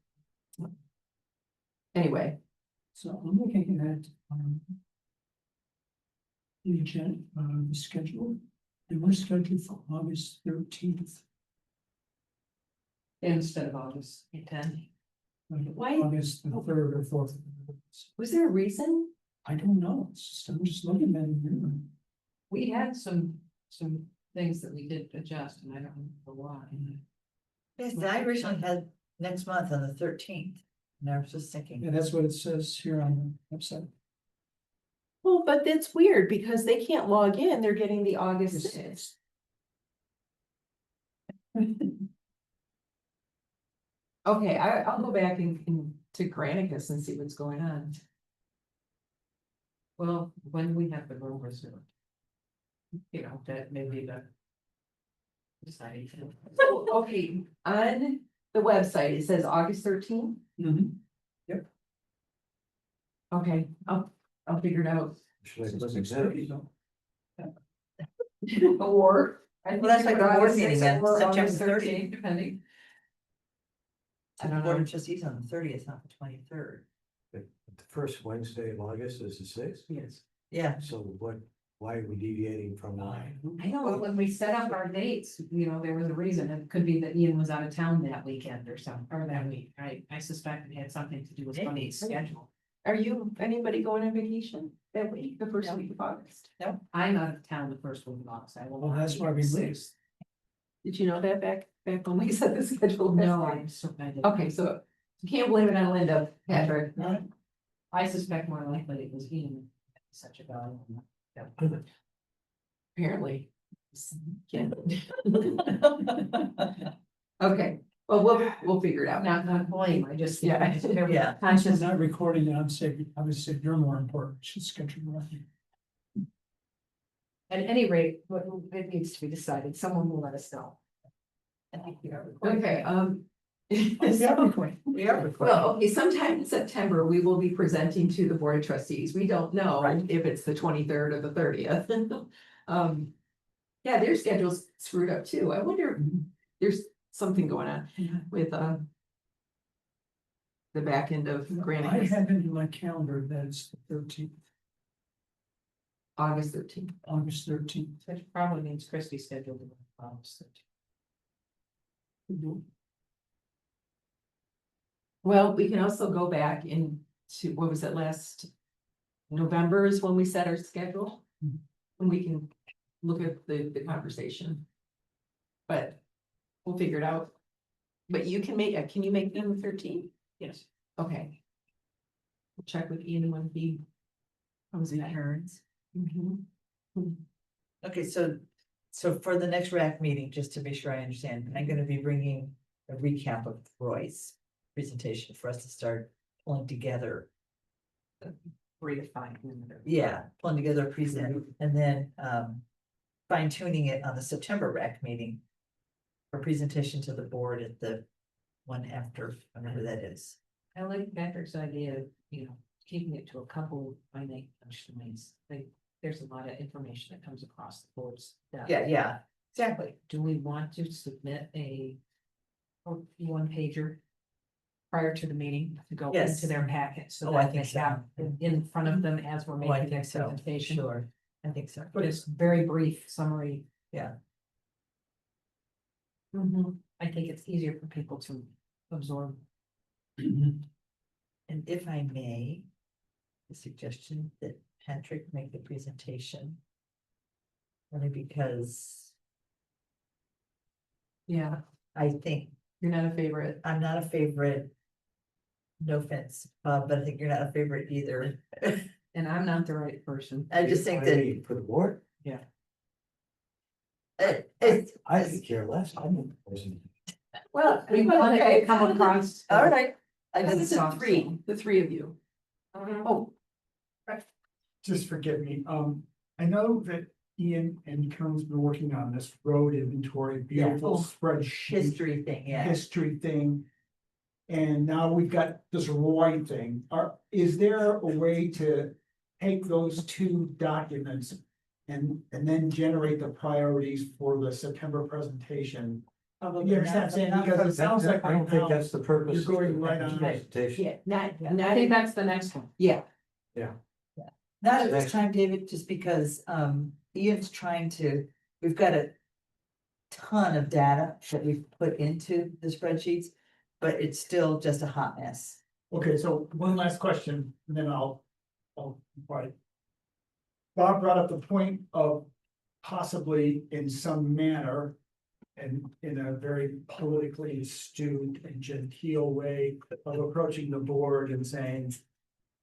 anyway, So I'm looking at, the schedule, and we're scheduled for August 13th. Instead of August 10. Why- August the 3rd or 4th. was there a reason? I don't know, it's just, I'm just looking at it here. We had some things that we did adjust, and I don't know why. Yes, I originally had next month on the 13th, and I was just Yeah, thinking, that's what it says here on the website. Well, but that's weird because they can't log in, they're getting the August 6th. Okay, I'll go back to Granicus and see what's going on. Well, when we have the room reserved. That may be the. Deciding. So, okay, on the website, it says August 13th. Okay, I'll figure it out. Should I put an example? Or. Well, that's like the board meeting then, Or September August 13th. 13th, depending. I the don't board know. of trustees on the 30th, not the 23rd. The first Wednesday of August is the sixth, Yes. Yeah, so why are we deviating from that? I know, when we set up our dates, there was a reason. It could be that Ian was out of town that weekend or something, or that week. I suspect it had something to do with Bunny's schedule. Are anybody going on vacation that week, the first week of August? I'm out of town the first week of August. I will. Well, not that's be why we the moved. 6th. Did you know that back when we set the schedule? No, I'm so bad. Okay, so you can't blame it on Linda, Patrick. I suspect more likely it was Ian. Such a value. Apparently. Yeah. Okay, well, we'll figure it out. Not blame, I just. Yeah. Yeah. Since Conscious. we're not recording it, I would say you're more important, should schedule right. At any rate, it needs to be decided. Someone will let us know. Okay, We are recording. we are recording. well, okay, sometime in September, we will be presenting to the Board of Trustees. We don't know Right. if it's the 23rd or the 30th. Yeah, their schedule's screwed up too. I wonder, there's something going on with the back end of I Granicus, have it in my calendar that it's the 13th, August 13th. August 13th. Which probably means Christie scheduled. August 13th. Well, we can also go back into, what was it, last November is when we set our schedule? Mhm. And we can look at the conversation. But we'll figure it out. But you can can you make them 13? Yes. Okay. We'll check with Ian when he comes back. Returns. Mhm. Okay, so for the next RAC meeting, just to be sure I understand, I'm gonna be bringing a recap of Roy's presentation for us to start pulling together. 3 to 5 minutes. Yeah, pulling together a present, and then, fine tuning it on the September rec meeting. For presentation to the board at the one after, whenever that is. I like Patrick's idea of, keeping it to a couple finite punch lines. Like, there's a lot of information that comes across the board's desk. Yeah, exactly. Do we want to submit a one pager prior to the meeting to go Yes. into their packet? So Oh, I that they think so. have in front of them as we're Oh, I making think that so, presentation. sure, I think so. But Just very brief summary. Yeah. I think it's easier for people to absorb. And if I may, a suggestion that Patrick make the presentation. Only because Yeah, I think you're not a favorite. I'm not a favorite. No offense, but I think you're not a favorite either. And I'm not the right person. I just think that For the board, it's, I could care less, I'm the person. well, We want it to come across. all right. I This just is the three of you. Oh, just forgive me, I know that Ian and Karen's been working on this road inventory, beautiful spreadsheet. history thing, yeah. History thing. And now we've got this Roy thing. Is there a way to take those two documents and then generate the priorities for the September presentation? You understand what I'm saying? Because it sounds like I don't right think now, that's the purpose. you're going of the right on. presentation. yeah, not, I not, think that's the next one. yeah, Not at this time, David, just because Ian's trying to, we've got a ton of data that we've put into the spreadsheets, but it's still just a hot mess. Okay, so one last question, and then I'll, right. Bob brought up the point of possibly in some manner. And in a very politically astute and genteel way of approaching the board and saying.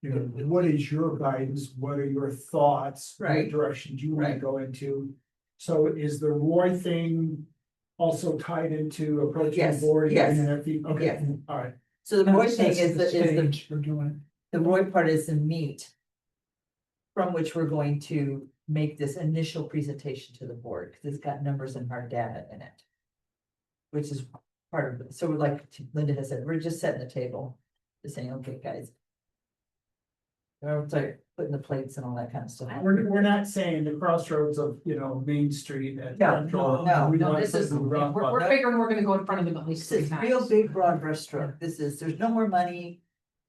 You know, what is your guidance? What are your thoughts? Right. What direction do you want to Right. go into? So is the Roy thing also tied into approaching the Yes, board? and yes, getting their feed- Okay, yes. all right. So the Roy thing That's is the the, stage we're doing. the Roy part is the meat. From which we're going to make this initial presentation to the board, because it's got numbers and hard data in it. Which is part of it, so we're like Linda has said, we're just setting the table, just saying, okay, guys. We're like putting the plates and all that kind of stuff. We're not saying the crossroads of, Main Street at. No, Central. no, We No, want this is, something rough, we're but- figuring we're gonna go in front of them at least This three is real times. big broad brushstroke, there's no more money.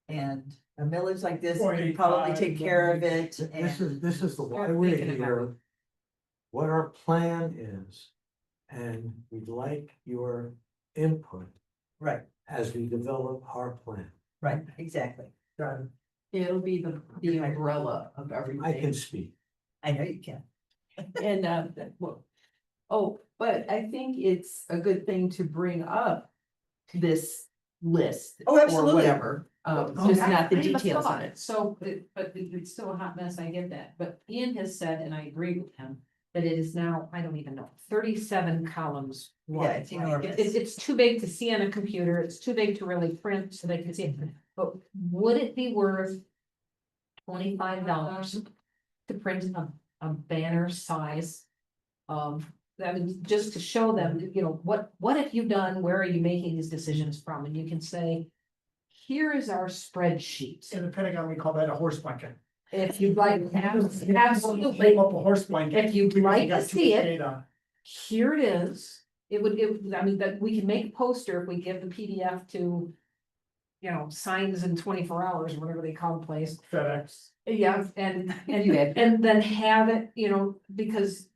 And a millage like this can probably take care of it, This and is the why Start we're thinking about here. What our plan is, and we'd like your input right, as we develop our plan. right, exactly. Got it. it'll be the umbrella of everything. I can speak. I know you can. And, well, oh, but I think it's a good thing to bring up this list. Oh, absolutely. Or whatever, just not the I have a details on thought. it. So, but it's still a hot mess, I get that, but Ian has said, and I agree with him, that it is now, I don't even know, 37 columns. Yeah, wide, it's right? enormous. It's too big to see on a computer, it's too big to really print so they can see it, but would it be worth $25 to print a banner size of, I mean, just to show them, what have you done, where are you making these decisions from, and you can say, here is our spreadsheet. In the Pentagon, we call that a horse blanket. If you'd like, absolutely, Flip up a horse blanket. if you'd because like you to got too see much it, data. here it is. It would, I mean, that we can make a poster if we give the PDF to. Signs in 24 hours, or whatever they call the place. FedEx. Yeah, and then have it, because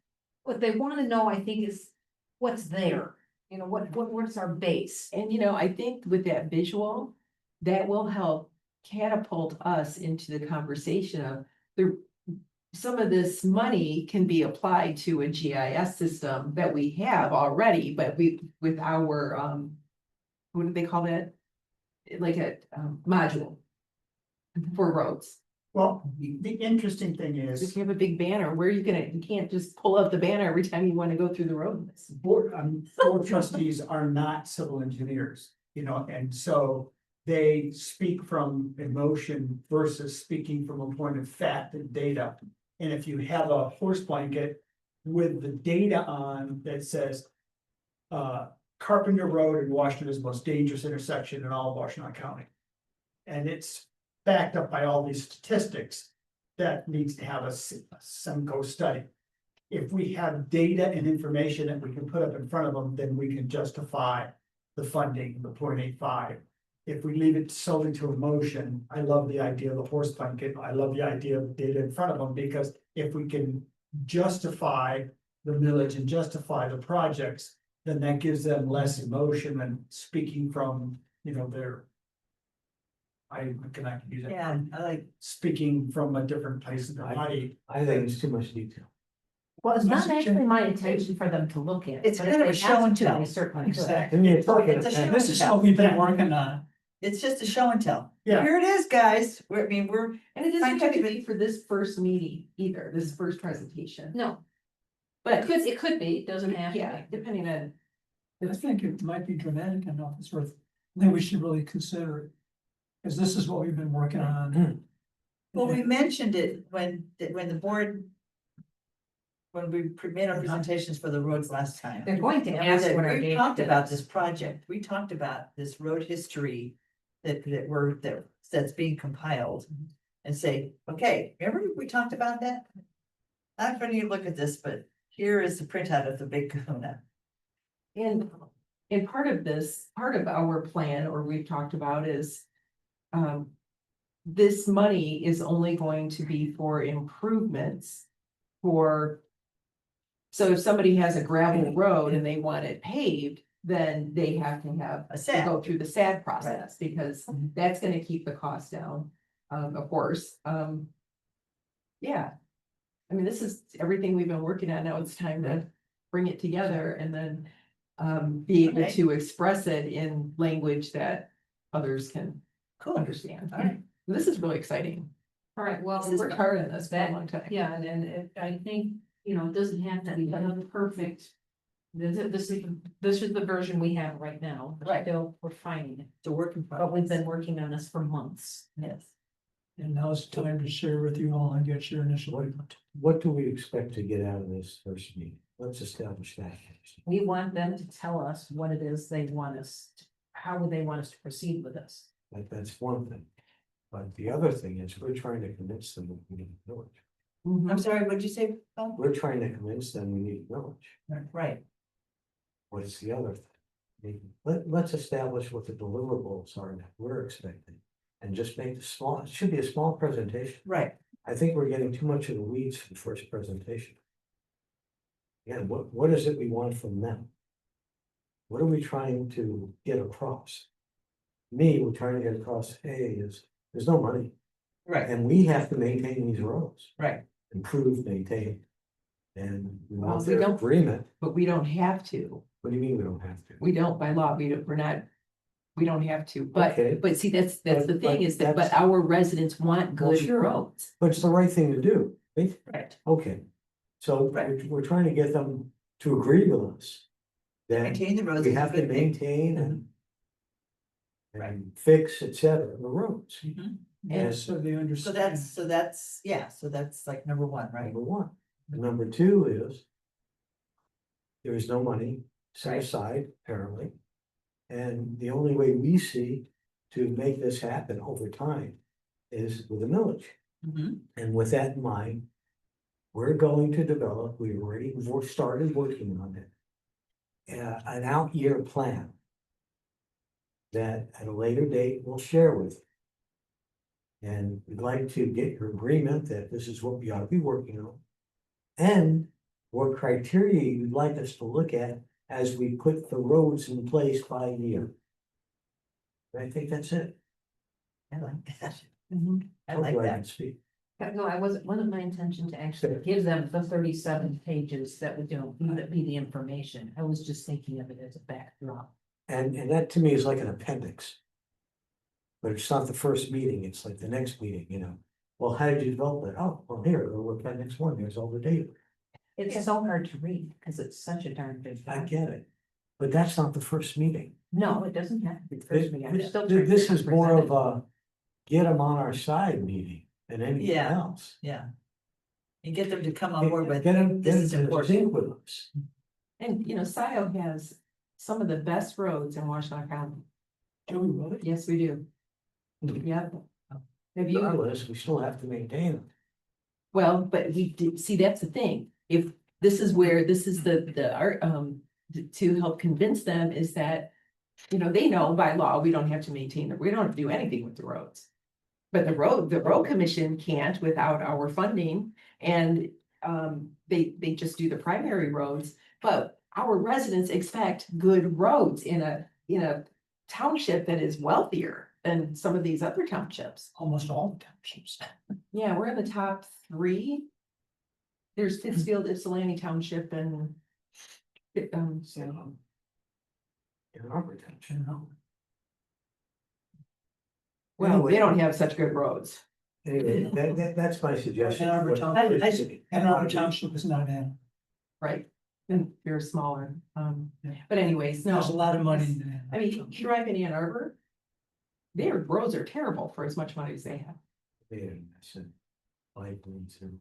what they wanna know, I think, is what's there. What's our base? And I think with that visual, that will help catapult us into the conversation of some of this money can be applied to a GIS system that we have already, but with our, what do they call that? Like a module for roads. Well, the interesting thing If is, you have a big banner, where are you can't just pull up the banner every time you want to go through the road. board trustees are not civil engineers, and so they speak from emotion versus speaking from a point of fact and data. And if you have a horse blanket, with the data on that says. Carpenter Road in Washington is the most dangerous intersection in all of Washington County. And it's backed up by all these statistics that needs to have a Semco study. If we have data and information that we can put up in front of them, then we can justify the funding, the 0.85. If we leave it solely to emotion, I love the idea of the horse blanket. I love the idea of data in front of them, because if we can justify the millage and justify the projects, then that gives them less emotion than speaking from, their. I cannot use it. Yeah, I like, Speaking from a different place in their body. I think it's too much detail. Well, it's not Mr. Chair- actually my intention for them to look at. It's but if kind of they a show ask and to, tell. they certainly could. Exactly. And you're talking, It's a show and This is what we've been working on. it's just a show and tell. Yeah. Here it is, guys. We're, I mean, we're, And it doesn't Trying to have to keep be for this first meeting either, this first presentation. No, But it could be, it doesn't have to yeah, be. depending on, I think it might be dramatic enough, it's worth, I think we should really consider it. Because this is what we've been working on. well, we mentioned it when the board. When we made our presentations for the roads last time. They're going to And ask we what our we data talked about is. this project, we talked about this road history that's being compiled. And say, okay, remember we talked about that? I'm going to look at this, but here is the printout of the big kahuna. and part of this, part of our plan, or we've talked about is. This money is only going to be for improvements for. So if somebody has a gravel road and they want it paved, then they have to have A to SAD. go through the SAD process, because that's gonna keep the cost down, of course, yeah. I mean, this is everything we've been working on, now it's time to bring it together and then, be able Okay. to express it in language that others can Cool. understand. All right. This is really exciting, All right, well. we worked hard on this for a long time. Yeah, and I think, it doesn't have to be a perfect. This is the version we have right now. Right. Still refining it, It's a work in but we've progress. been working on this for months. Yes. And now it's time to share with you all and get your initial input. what do we expect to get out of this first meeting? Let's establish that. We want them to tell us what it is they want us, how would they want us to proceed with this? That's one thing. But the other thing is, we're trying to convince them that we need a village. Mhm. I'm sorry, what'd you say? Bob? We're trying to convince them we need a village. Right, What is the other thing? Let's establish what the deliverables are that we're expecting. And just make it should be a small presentation. right. I think we're getting too much of the weeds for the first presentation. Yeah, what is it we want from them? What are we trying to get across? We're trying to get across, hey, there's no money, Right, and we have to maintain these roads. right. Improve, maintain. And we Well, want we their don't- agreement. But we don't have to, What do you mean we don't have to? we don't by law, we're not, we don't have to, Okay. but see, that's the But- thing but is that, but that's- our residents want Well, good sure. roads. But it's the right thing to do, right? Right. Okay, so Right. we're trying to get them to agree with us. That Maintain the roads. we is a have to good thing. maintain and. Right. And fix, et cetera, the roads, Mhm. And- So they So understand. that's like number one, right? number one. And number two is. There is no money set Right. aside, apparently. And the only way we see to make this happen over time is with a millage. Mhm. And with that in mind, we're going to develop, we've started working on it. An out year plan. That at a later date we'll share with. You. And we'd like to get your agreement that this is what we ought to be working on. And what criteria you'd like us to look at as we put the roads in place by year. I think that's it. I like that. Mhm. I Hope like I that. can speak. No, wasn't my intention to actually give them the 37 pages that would, that be the information. I was just thinking of it as a backdrop. And that to me is like an appendix. But it's not the first meeting, it's like the next meeting. Well, how did you develop it? Oh, well, here, we'll appendix one, there's all the data. It's so hard to read because it's such a darn big. I document. get it. But that's not the first meeting. No, it doesn't have to be the first meeting. I'm This still trying to this is more present of it. a get them on our side meeting than anything Yeah. else. Yeah, And get them to come on board with, Get them, this get is them to important. sync with us. And, you know, Scio has some of the best roads in Washtenaw County. Do we really? Yes, we do. Yeah. Have you? Regardless, we still have to maintain them. Well, but we did, see, that's the thing, if this is where, this is the art, to help convince them is that. You know, they know by law, we don't have to maintain it, we don't have to do anything with the roads. But the road commission can't without our funding, and, they just do the primary roads. But our residents expect good roads in a township that is wealthier than some of these other townships. Almost all the townships. Yeah, we're in the top three. There's Pittsfield, Ypsilanti Township and. So, In our protection. you know, Well, Anyway. they don't have such good roads. Anyway, that's my suggestion. Ann Arbor Township, I- Ann Arbor Township is not in. Right, and they're smaller, Yeah. but anyways, no. There's a lot of money in Ann I Arbor mean, you Township. drive in Ann Arbor. Their roads are terrible for as much money as they have. Yeah, I said, like, to.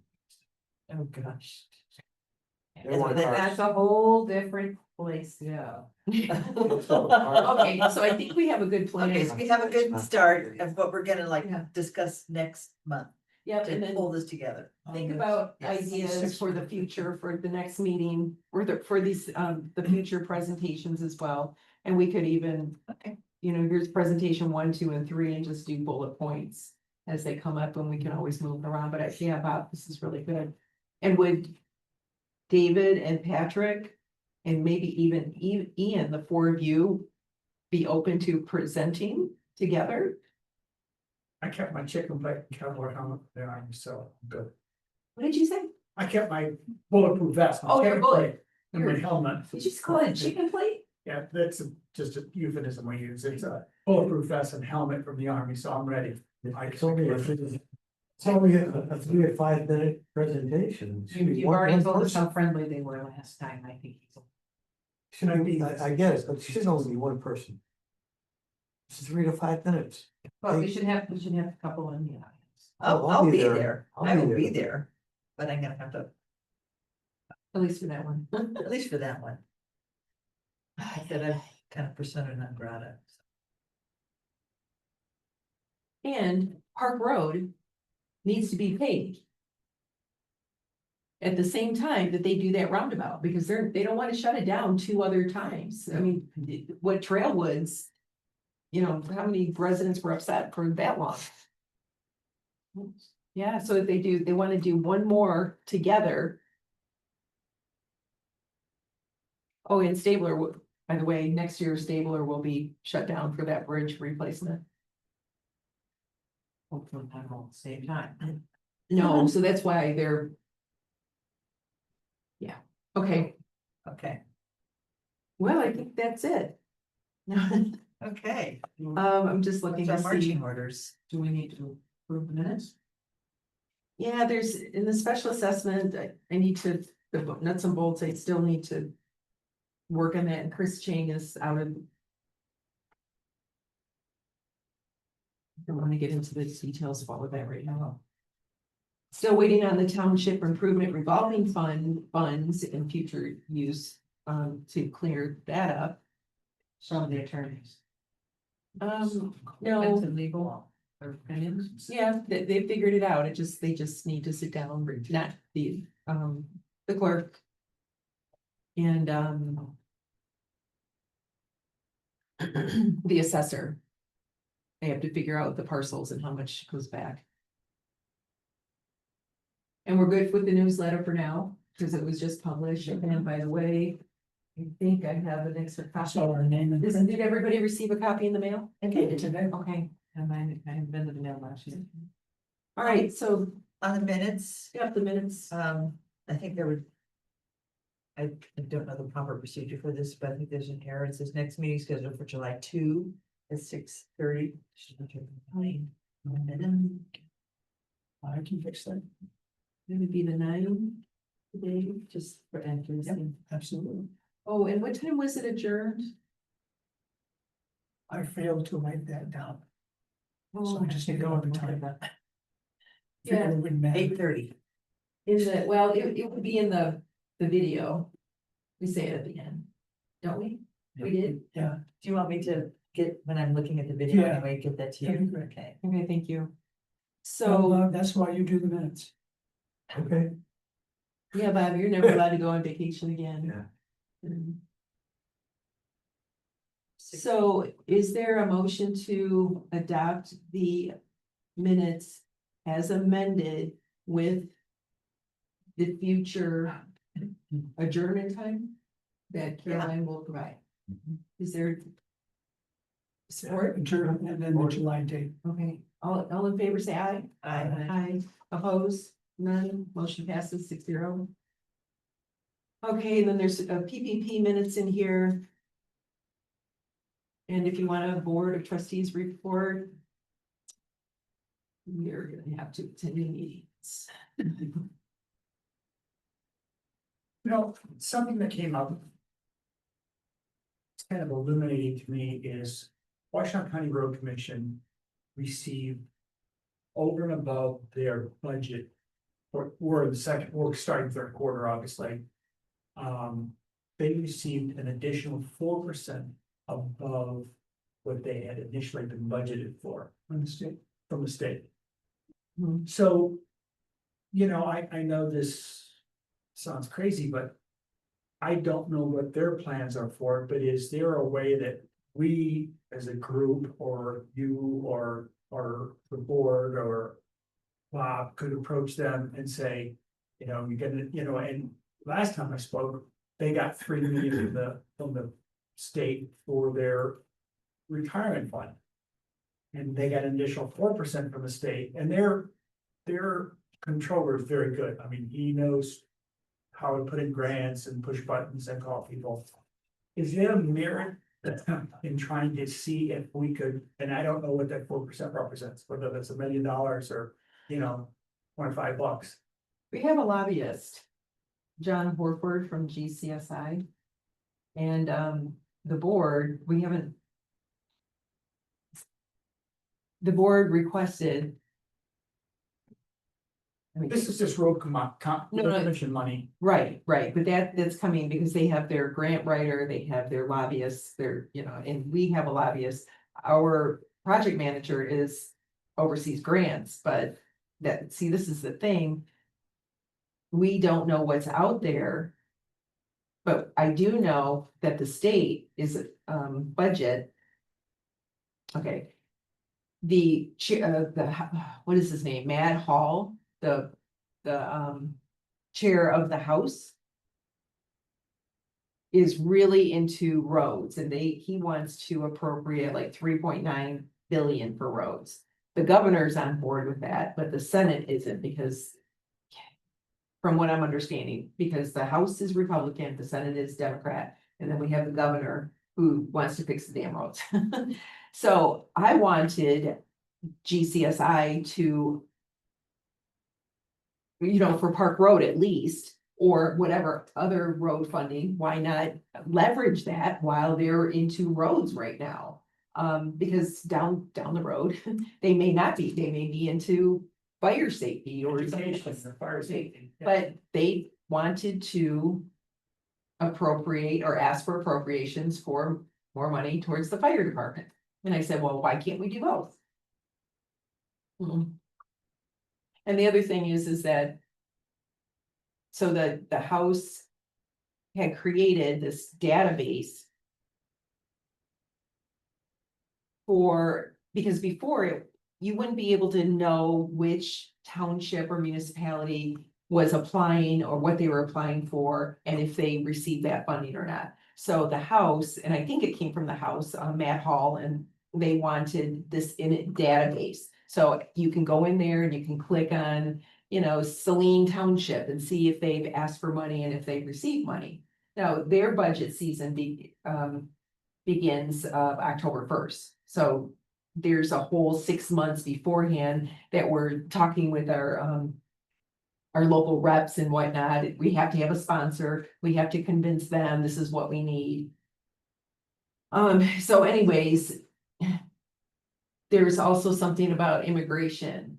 Oh, gosh. They want cars. That's a whole different place, yeah. Okay, so I think we have a good plan. Okay, so we have a good start of what we're gonna like Yeah. discuss next month Yep, and to then pull this together. think about Yes. ideas for the future, for the next meeting, or for these, the future presentations as well. And we could even, Okay. you know, here's presentation 1, 2, and 3, and just do bullet points as they come up, and we can always move around, but yeah, Bob, this is really good. And would David and Patrick, and maybe even Ian, the 4 of you, be open to presenting together? I kept my chicken plate and cowboy helmet there, so I'm good. What did you say? I kept my bulletproof vest. my Oh, your chicken bullet. plate, And my helmet. Did you just call it a chicken plate? Yeah, that's just a euphemism we use. It's a bulletproof vest and helmet from the army, so I'm ready. It's only a 3 or 5 minute presentation. You've already told us how friendly they were last time, I think. Should I be, I get it, but it should only be one person. It's 3 to 5 minutes. But we should have a couple in the audience. I'll be there. I'll I will be be there. there. But I'm gonna have to, At least for that one. at least for that one. I said I'm kind of persona non grata. And Park Road needs to be paved. At the same time that they do that roundabout, because they don't want to shut it down 2 other times. I mean, what Trailwoods. You know, how many residents were upset for that long? Yeah, so if they want to do one more together. Oh, and Stabler, by the way, next year Stabler will be shut down for that bridge replacement. Hopefully not all at the same time. No, so that's why they're. Yeah, okay, Okay, well, I think that's it. okay. I'm just What's looking our to see, marching orders? Do we need to approve the minutes? yeah, there's, in the special assessment, I need to, the nuts and bolts, I still need to. Work on that, and Chris Chang is out of. Don't want to get into the details of all of that right now. Still waiting on the township improvement revolving funds and future use, to clear that up. Some of the attorneys. No. And to legal or opinions. Yeah, they figured it out, they just need to sit down, not the clerk. And, the assessor. They have to figure out the parcels and how much goes back. And we're good with the newsletter for now, because it was just published, and by the way, I think I have an extra copy. So our name and. Did everybody receive a copy in the mail? Okay, today. Okay, And I haven't been to the mail last year. all right, so, On the minutes, you have the minutes. I think there would. I don't know the proper procedure for this, but I think there's an error. It says next meeting scheduled for July 2 at 6:30. I can fix that. It would be the 9 today, just for Yep, accuracy. absolutely. Oh, and what time was it adjourned? I failed to write that down. So Oh, I just need to go over time. Yeah. Figured it wouldn't matter. 8:30. In the, well, it would be in the video. We say it at the end, don't we? We did? Yeah. Do you want me to get, when I'm looking at the video, Yeah. anyway, get that to That'd be you? great. Okay. Okay, thank you. So So, that's why you do the minutes. Okay. yeah, Bob, you're never allowed to go on vacation again. Yeah. Mm. So is there a motion to adopt the minutes as amended with the future adjournment time that Caroline will provide? Is there support? Adjourn, and then the July date. Okay, all in favor, say aye. Aye. Aye, opposed, none, motion passes 6-0. Okay, and then there's a PPP minutes in here. And if you want a board of trustees report. You're gonna have to attend the meetings. You know, something that came up. It's kind of illuminating to me is Washington County Road Commission received. Over and above their budget. We're starting third quarter, obviously. They received an additional 4% above what they had initially been budgeted for From the state. from the state. Hmm. So, you know, I know this sounds crazy, but I don't know what their plans are for it, but is there a way that we as a group or you or the board or Bob could approach them and say, you know, you're gonna, you know, and last time I spoke, they got 3 million from the state for their retirement fund. And they got an additional 4% from the state, and their controller is very good. I mean, he knows how to put in grants and push buttons and call people. Is there a merit in trying to see if we could, and I don't know what that 4% represents, whether that's $1 million or, you know, $25. We have a lobbyist, John Horford from GCSI. And the board, we haven't. The board requested. I mean, This is just road No, no. commission money. right, but that's coming because they have their grant writer, they have their lobbyists, their, you know, and we have a lobbyist. Our project manager oversees grants, but see, this is the thing. We don't know what's out there. But I do know that the state is budget. Okay. The chair, what is his name? Matt Hall, the chair of the House. Is really into roads and he wants to appropriate like 3.9 billion for roads. The governor's on board with that, but the Senate isn't because. From what I'm understanding, because the House is Republican, the Senate is Democrat, and then we have the governor who wants to fix the damn roads. So I wanted GCSI to. You know, for Park Road at least, or whatever other road funding, why not leverage that while they're into roads right now? Because down the road, they may be into fire safety or Education or fire safety. Yeah. but they wanted to appropriate or ask for appropriations for more money towards the fire department. And I said, well, why can't we do both? And the other thing is that so the House had created this database because before you wouldn't be able to know which township or municipality was applying or what they were applying for and if they received that funding or not. So the House, and I think it came from the House, Matt Hall, and they wanted this in a database. So you can go in there and you can click on, you know, Saline Township and see if they've asked for money and if they've received money. Now, their budget season begins October 1st. So there's a whole 6 months beforehand that we're talking with our local reps and whatnot. We have to have a sponsor. We have to convince them this is what we need. So anyways, there's also something about immigration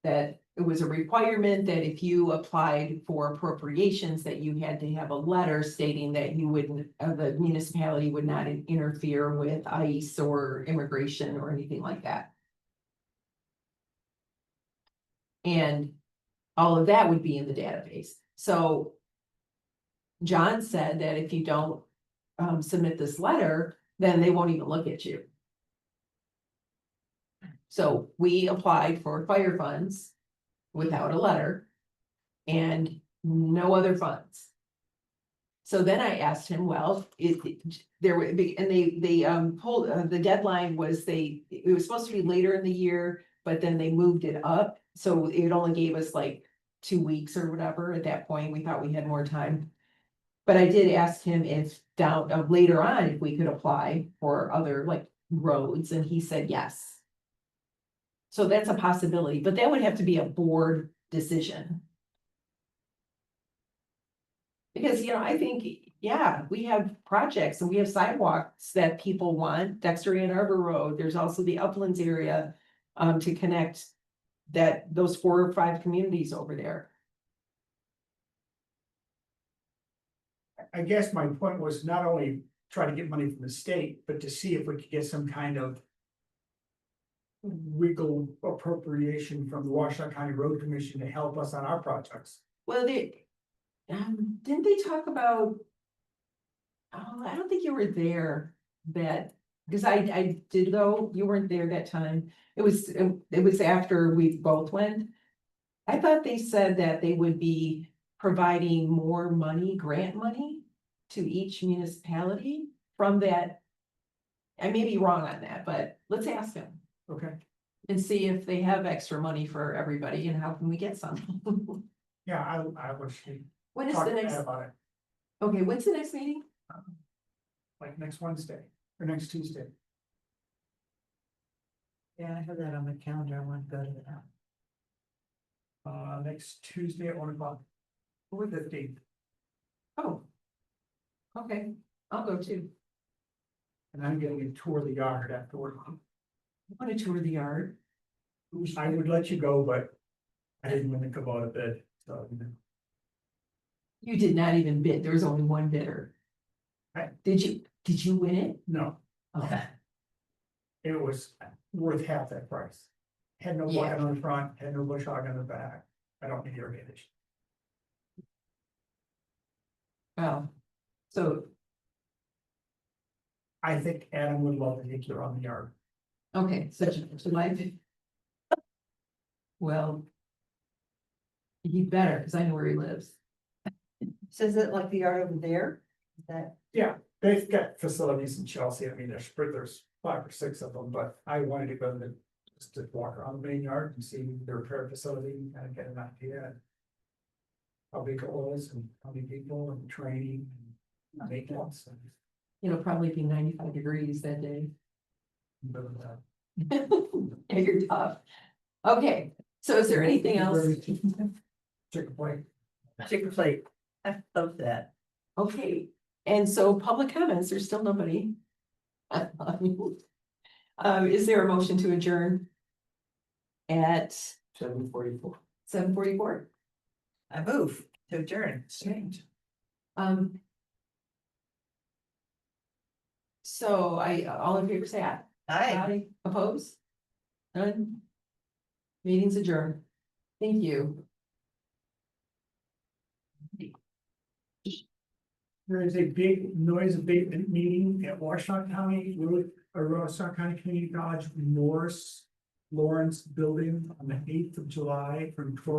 that it was a requirement that if you applied for appropriations, that you had to have a letter stating that you wouldn't, the municipality would not interfere with ICE or immigration or anything like that. And all of that would be in the database. So John said that if you don't submit this letter, then they won't even look at you. So we applied for fire funds without a letter and no other funds. So then I asked him, well, there were, and they pulled, the deadline was it was supposed to be later in the year, but then they moved it up. So it only gave us like 2 weeks or whatever. At that point, we thought we had more time. But I did ask him if later on, if we could apply for other like roads, and he said yes. So that's a possibility, but that would have to be a board decision. Because, I think, yeah, we have projects and we have sidewalks that people want, Dexter Ann Arbor Road, there's also the Uplands area. To connect those 4 or 5 communities over there. I guess my point was not only try to get money from the state, but to see if we could get some kind of wiggle appropriation from the Washtenaw County Road Commission to help us on our projects. Well, didn't they talk about? Oh, I don't think you were there because I did go, you weren't there that time. It was after we both went. I thought they said that they would be providing more money, grant money to each municipality from that. I may be wrong on that, but let's ask them Okay. and see if they have extra money for everybody and how can we get some. Yeah, I wish we When is talked the to Ed next, about it, okay, when's the next meeting? like next Wednesday or next Tuesday. Yeah, I have that on my calendar. I want to go to that. Next Tuesday at 1:00. Or 15th, Oh. Okay, I'll go too. and I'm getting a tour of the yard afterward. I want to tour the yard. I would let you go, but I didn't want to come out of bed, so. You did not even bid, there was only one bidder. Right. Did you win it? No, Okay. it was worth half that price. Had no Yeah. bucket on the front, had no bush hog on the back. I don't need irrigation. Well, so, I think Adam would love to take you around the yard. okay, so July. Well. He better, because I know where he lives. So is it like the yard over there? Is that, Yeah, they've got facilities in Chelsea. I mean, there's 5 or 6 of them, but I wanted to go just to walk around the main yard and see the repair facility and kind of get an idea. How big it was and how many people and training and maintenance and. Probably be 95 degrees that day. blah, blah, blah. Yeah, you're tough. Okay, so is there anything else? Chicken plate. chicken plate? I love that. Okay, and so public comments, there's still nobody. Is there a motion to adjourn? At 7:44. 7:44? I move to adjourn. Strange. So all in favor say aye. Aye. Oppose? None? Meeting's adjourned. Thank you. There is a big noise abatement meeting at Washtenaw County, Washtenaw County Community College Lawrence Building on the 8th of July from 12.